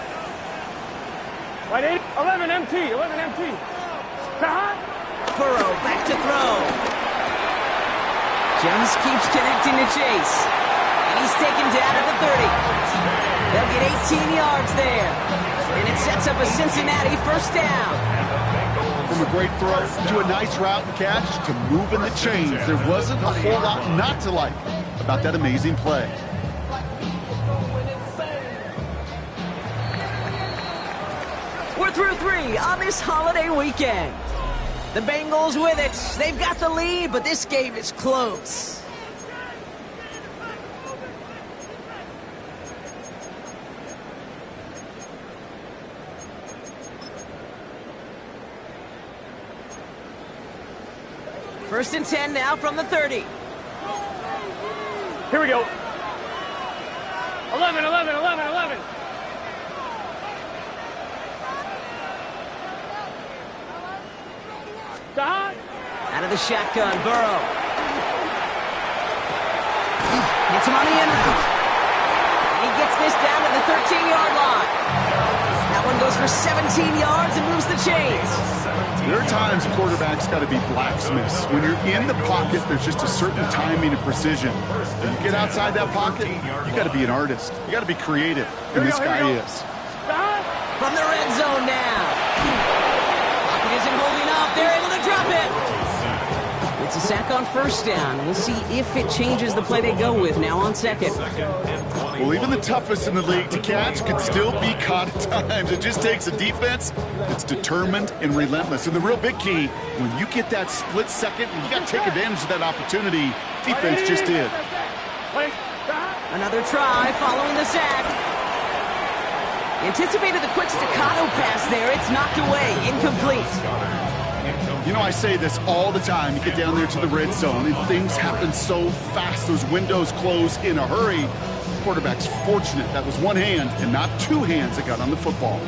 S3: Right 8, 11 MT, 11 MT.
S1: Burrow back to throw. Just keeps connecting to Chase. And he's taken down at the 30. They'll get 18 yards there. And it sets up a Cincinnati 1st down.
S2: From a great throw to a nice route and catch to moving the chains, there wasn't a whole lot not to like about that amazing play.
S1: We're through 3 on this holiday weekend. The Bengals with it. They've got the lead, but this game is close. First and 10 now from the 30.
S3: Here we go. 11, 11, 11, 11.
S1: Out of the shotgun, Burrow. Hits him on the end route. He gets this down to the 13-yard line. That one goes for 17 yards and moves the chains.
S2: There are times quarterbacks got to be blacksmiths. When you're in the pocket, there's just a certain timing and precision. When you get outside that pocket, you got to be an artist. You got to be creative, and this guy is.
S1: From the red zone now. Pocket isn't holding up. They're able to drop it. It's a sack on first down. We'll see if it changes the play they go with now on second.
S2: Well, even the toughest in the league to catch could still be caught at times. It just takes a defense that's determined and relentless. And the real big key, when you get that split second, you got to take advantage of that opportunity. Defense just did.
S1: Another try following the sack. Anticipated the quick staccato pass there. It's knocked away. Incomplete.
S2: You know, I say this all the time. You get down there to the red zone, and things happen so fast. Those windows close in a hurry. Quarterback's fortunate that was one hand and not two hands that got on the football.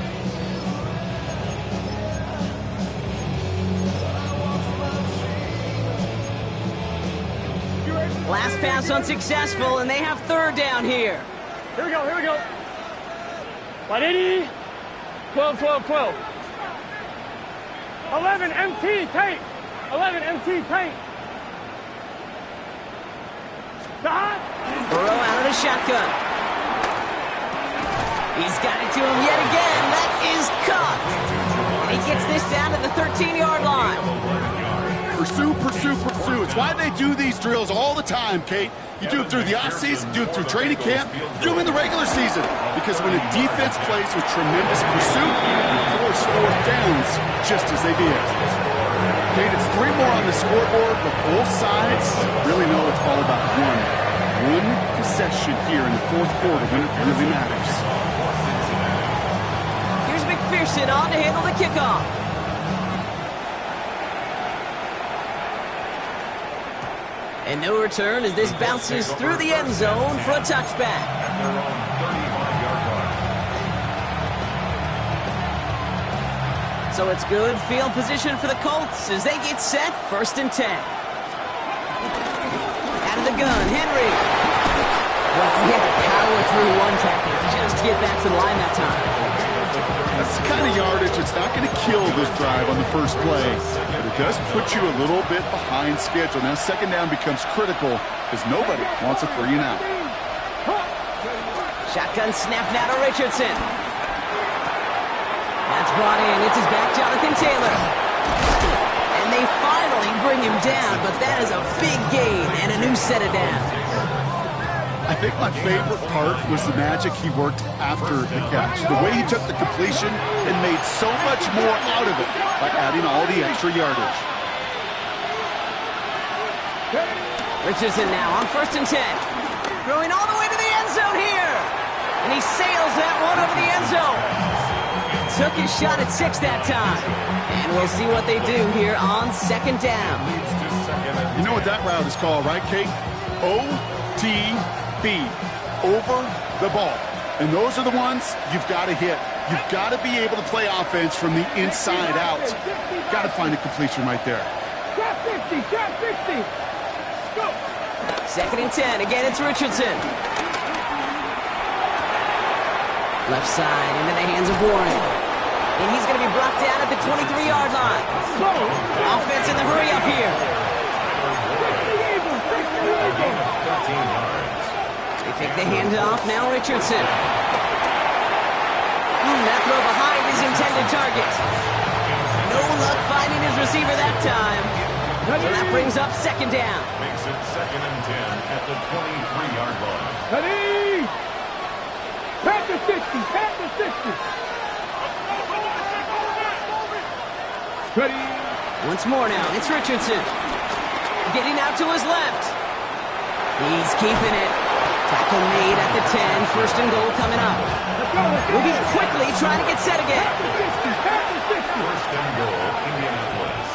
S1: Last pass unsuccessful, and they have third down here.
S3: Here we go, here we go. 180. 12, 12, 12. 11 MT tank. 11 MT tank. Stop.
S1: Burrow out of the shotgun. He's got it to him yet again. That is caught. And he gets this down to the 13-yard line.
S2: Pursue, pursue, pursue. It's why they do these drills all the time, Kate. You do it through the offseason, do it through training camp, do them in the regular season. Because when a defense plays with tremendous pursuit, you force fourth downs just as they did. Kate, it's 3 more on the scoreboard, but both sides really know it's all about one possession here in the fourth quarter when it really matters.
S1: Here's McPherson on to handle the kickoff. And no return as this bounces through the end zone for a touchback. So it's good field position for the Colts as they get set, 1st and 10. Out of the gun, Henry. Well, he had to power through one tackle just to get back to the line that time.
S2: That's the kind of yardage that's not going to kill this drive on the first play, but it does put you a little bit behind schedule. Now, second down becomes critical because nobody wants a 3 and out.
S1: Shotgun snap now to Richardson. That's brought in. It's his back, Jonathan Taylor. And they finally bring him down, but that is a big gain and a new set of downs.
S2: I think my favorite part was the magic he worked after the catch. The way he took the completion and made so much more out of it by adding all the extra yardage.
S1: Richardson now on 1st and 10. Throwing all the way to the end zone here. And he sails that one over the end zone. Took his shot at 6 that time. And we'll see what they do here on 2nd down.
S2: You know what that route is called, right, Kate? OTB, over the ball. And those are the ones you've got to hit. You've got to be able to play offense from the inside out. Got to find a completion right there.
S3: Shot 60, shot 60. Go.
S1: 2nd and 10. Again, it's Richardson. Left side into the hands of Warren. And he's going to be brought down at the 23-yard line. Offense in the hurry up here. They take the handoff. Now Richardson. That throw behind his intended target. No luck finding his receiver that time. So that brings up 2nd down.
S4: Makes it 2nd and 10 at the 23-yard line.
S3: Ready? Pat the 60, pat the 60. Ready?
S1: Once more now, it's Richardson. Getting out to his left. He's keeping it. Tackle made at the 10. 1st and goal coming up. Moving quickly, trying to get set again.
S4: 1st and goal, Indianapolis.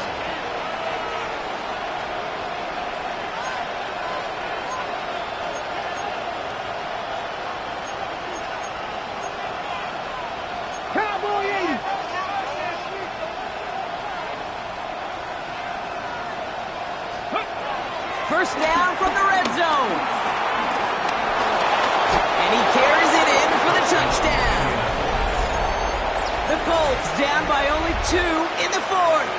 S3: Cowboy 80.
S1: First down from the red zone. And he carries it in for the touchdown. The Colts down by only 2 in the 4th.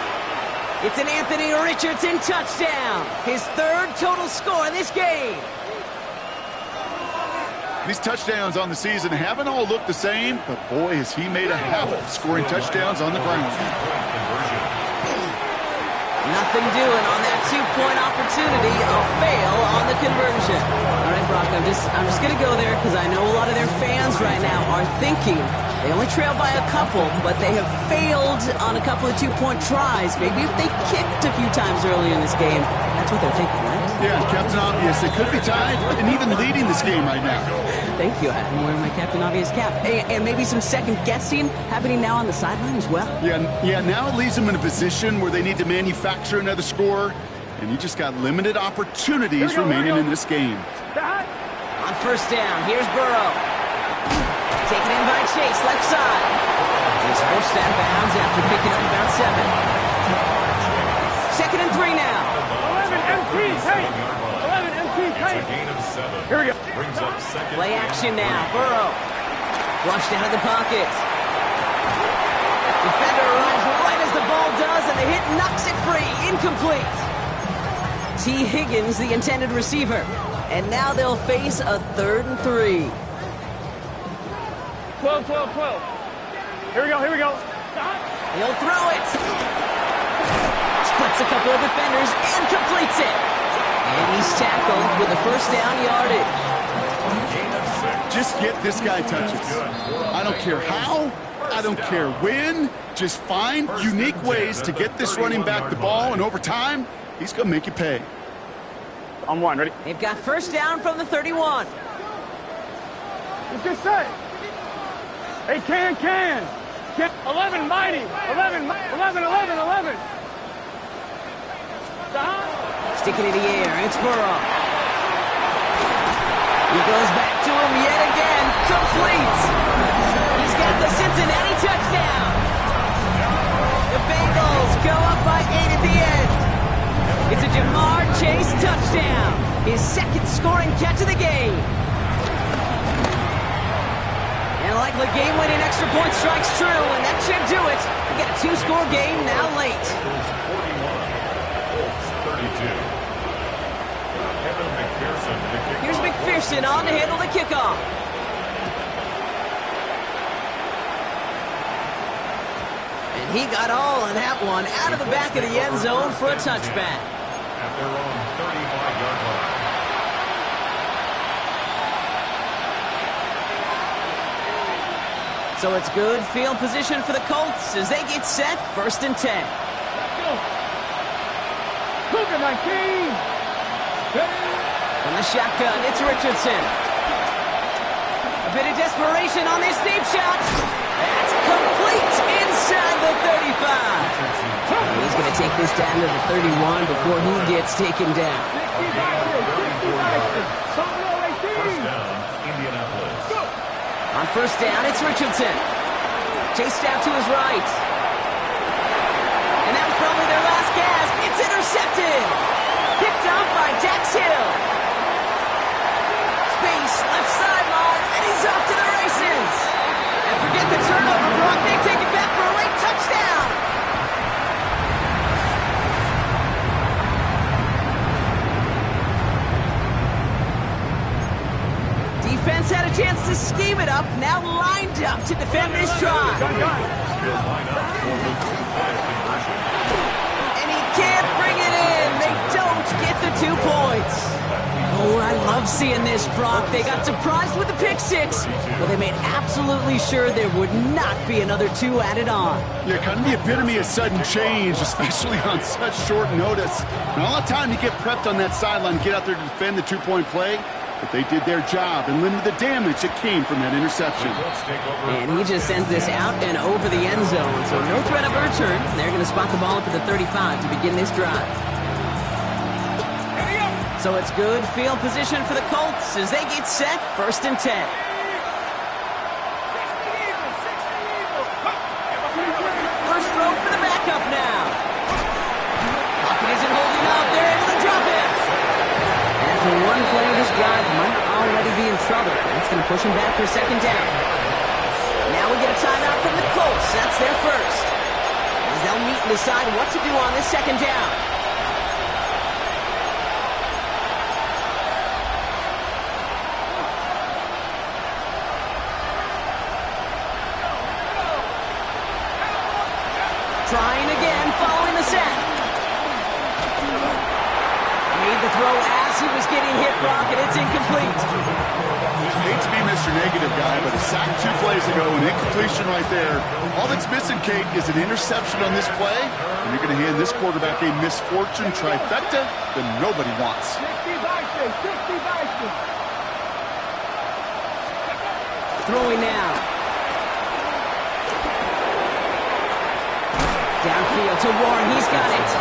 S1: It's an Anthony Richardson touchdown. His 3rd total score in this game.
S2: These touchdowns on the season haven't all looked the same, but boy, has he made a habit of scoring touchdowns on the ground.
S1: Nothing doing on that two-point opportunity. A fail on the conversion. All right, Brock, I'm just going to go there because I know a lot of their fans right now are thinking they only trail by a couple, but they have failed on a couple of two-point tries. Maybe if they kicked a few times early in this game, that's what they're thinking, right?
S2: Yeah, Captain Obvious. They could be tied and even leading this game right now.
S1: Thank you. I'm wearing my Captain Obvious cap. And maybe some second-guessing happening now on the sideline as well.
S2: Yeah, now it leaves them in a position where they need to manufacture another score, and you just got limited opportunities remaining in this game.
S1: On first down, here's Burrow. Taken in by Chase, left side. He's forced out of bounds after picking up about 7. 2nd and 3 now.
S3: 11 MT tight. 11 MT tight.
S4: It's a gain of 7.
S3: Here we go.
S4: Brings up second.
S1: Play action now. Burrow. Flushed out of the pocket. Defender arrives right as the ball does, and the hit knocks it free. Incomplete. T. Higgins, the intended receiver. And now they'll face a 3rd and 3.
S3: 12, 12, 12. Here we go, here we go.
S1: He'll throw it. Splits a couple of defenders and completes it. And he's tackled with a first down yardage.
S2: Just get this guy touches. I don't care how, I don't care when. Just find unique ways to get this running back the ball, and over time, he's going to make you pay.
S3: On one, ready?
S1: They've got first down from the 31.
S3: Let's get set. Hey, can. Get 11, mighty. 11.
S1: Sticking in the air, it's Burrow. He goes back to him yet again. Complete. He's got the Cincinnati touchdown. The Bengals go up by 8 at the end. It's a Jamar Chase touchdown. His 2nd scoring catch of the game. And likely game-winning extra point strikes true, and that should do it. We got a 2-score game now late.
S4: 32.
S1: Here's McPherson on to handle the kickoff. And he got all on that one out of the back of the end zone for a touchback.
S4: At their own 35-yard line.
S1: So it's good field position for the Colts as they get set 1st and 10.
S3: Look at 19.
S1: From the shotgun, it's Richardson. A bit of desperation on this deep shot. That's complete inside the 35. And he's going to take this down to the 31 before he gets taken down.
S4: First down, Indianapolis.
S1: On first down, it's Richardson. Chased out to his right. And that was probably their last gasp. It's intercepted. Picked off by Dax Hill. Space, left sideline, and he's off to the races. And forget the turnover, Brock. They take it back for a late touchdown. Defense had a chance to scheme it up, now lined up to defend this try. And he can't bring it in. They don't get the 2 points. Oh, I love seeing this, Brock. They got surprised with the pick 6, but they made absolutely sure there would not be another 2 added on.
S2: Yeah, kind of the epitome of sudden change, especially on such short notice. And all the time you get prepped on that sideline to get out there to defend the 2-point play, but they did their job and limited the damage that came from that interception.
S1: And he just sends this out and over the end zone, so no threat of a return. They're going to spot the ball up at the 35 to begin this drive. So it's good field position for the Colts as they get set 1st and 10. First throw for the backup now. Pocket isn't holding up. They're able to drop it. And after one play, this drive might already be in trouble. That's going to push him back for 2nd down. Now we get a timeout from the Colts. That's their first. As they'll meet and decide what to do on this 2nd down. Brock, and it's incomplete.
S2: Hate to be Mr. Negative guy, but a sack 2 plays ago, an incompletion right there. All that's missing, Kate, is an interception on this play, and you're going to hand this quarterback a misfortune trifecta that nobody wants.
S3: 60 Vikings.
S1: Throwing now. Downfield to Warren. He's got it.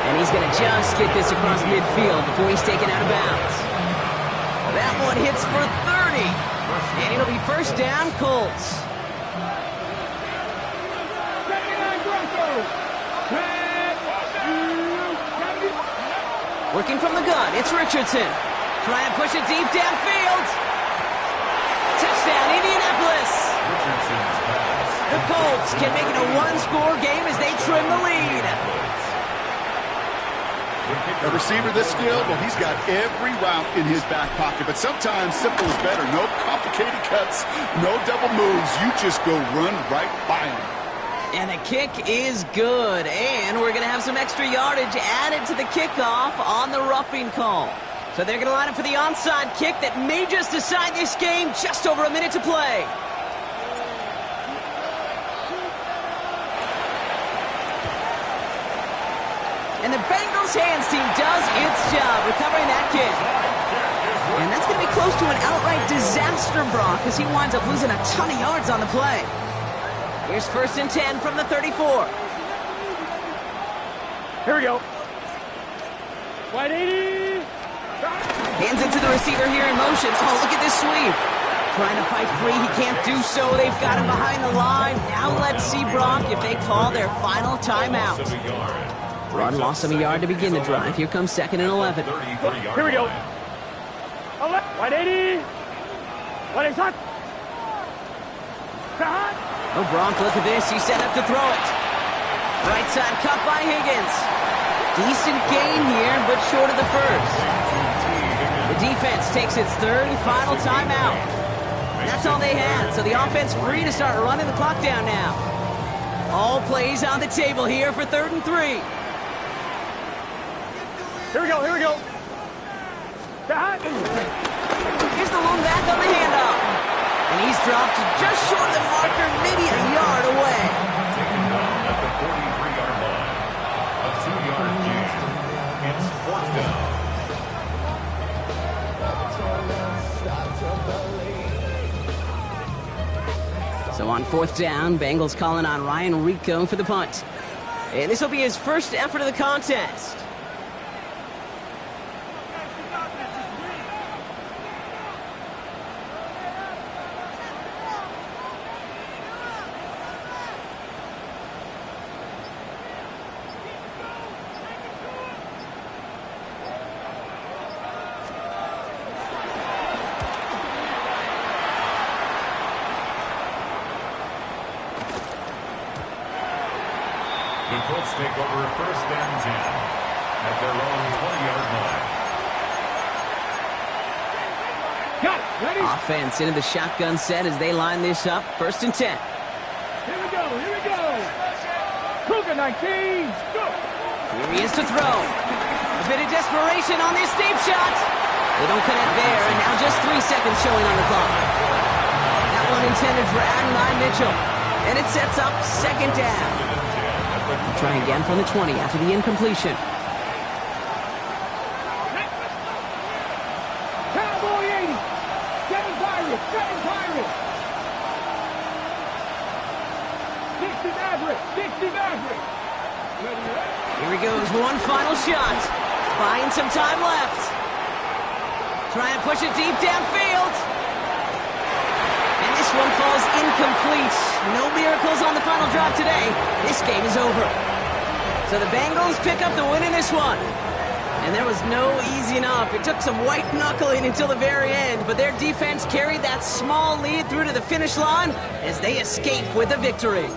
S1: And he's going to just get this across midfield before he's taken out of bounds. That one hits for 30. And it'll be first down, Colts. Working from the gun, it's Richardson. Trying to push it deep downfield. Touchdown, Indianapolis. The Colts can make it a one-score game as they trim the lead.
S2: A receiver this skilled, well, he's got every route in his back pocket, but sometimes simple is better. No complicated cuts, no double moves. You just go run right by him.
S1: And the kick is good, and we're going to have some extra yardage added to the kickoff on the roughing call. So they're going to line up for the onside kick that may just decide this game. Just over a minute to play. And the Bengals hands team does its job recovering that kick. And that's going to be close to an outright disaster, Brock, as he winds up losing a ton of yards on the play. Here's 1st and 10 from the 34.
S3: Here we go. 180.
S1: Hands it to the receiver here in motion. Oh, look at this sweep. Trying to fight free. He can't do so. They've got him behind the line. Now let's see, Brock, if they call their final timeout. Run lost him a yard to begin the drive. Here comes 2nd and 11.
S3: Here we go. 180. 180.
S1: Oh, Brock, look at this. He's set up to throw it. Right side cut by Higgins. Decent gain here, but short of the first. The defense takes its 3rd and final timeout. That's all they had, so the offense free to start running the clock down now. All plays on the table here for 3rd and 3.
S3: Here we go, here we go.
S1: Here's the lone back on the handoff. And he's dropped just short of the marker, maybe a yard away.
S4: Taken down at the 43-yard line. A 2-yard gain. It's 4th down.
S1: So on 4th down, Bengals calling on Ryan Rico for the punt. And this will be his first effort of the contest.
S4: The Colts take over 1st and 10 at their own 20-yard line.
S3: Got it. Ready?
S1: Offense into the shotgun set as they line this up. 1st and 10.
S3: Here we go, here we go. Cougar 19. Go.
S1: Here he is to throw. A bit of desperation on this deep shot. They don't connect there, and now just 3 seconds showing on the clock. That one intended for Adonai Mitchell. And it sets up 2nd down. We'll try again from the 20 after the incompletion.
S3: Cowboy 80. 7 Pirates. 7 Pirates. 60 Mavericks. 60 Mavericks.
S1: Here he goes, one final shot. Buying some time left. Try and push it deep downfield. And this one falls incomplete. No miracles on the final drive today. This game is over. So the Bengals pick up the win in this one. And there was no easing up. It took some white knuckling until the very end, but their defense carried that small lead through to the finish line as they escape with the victory.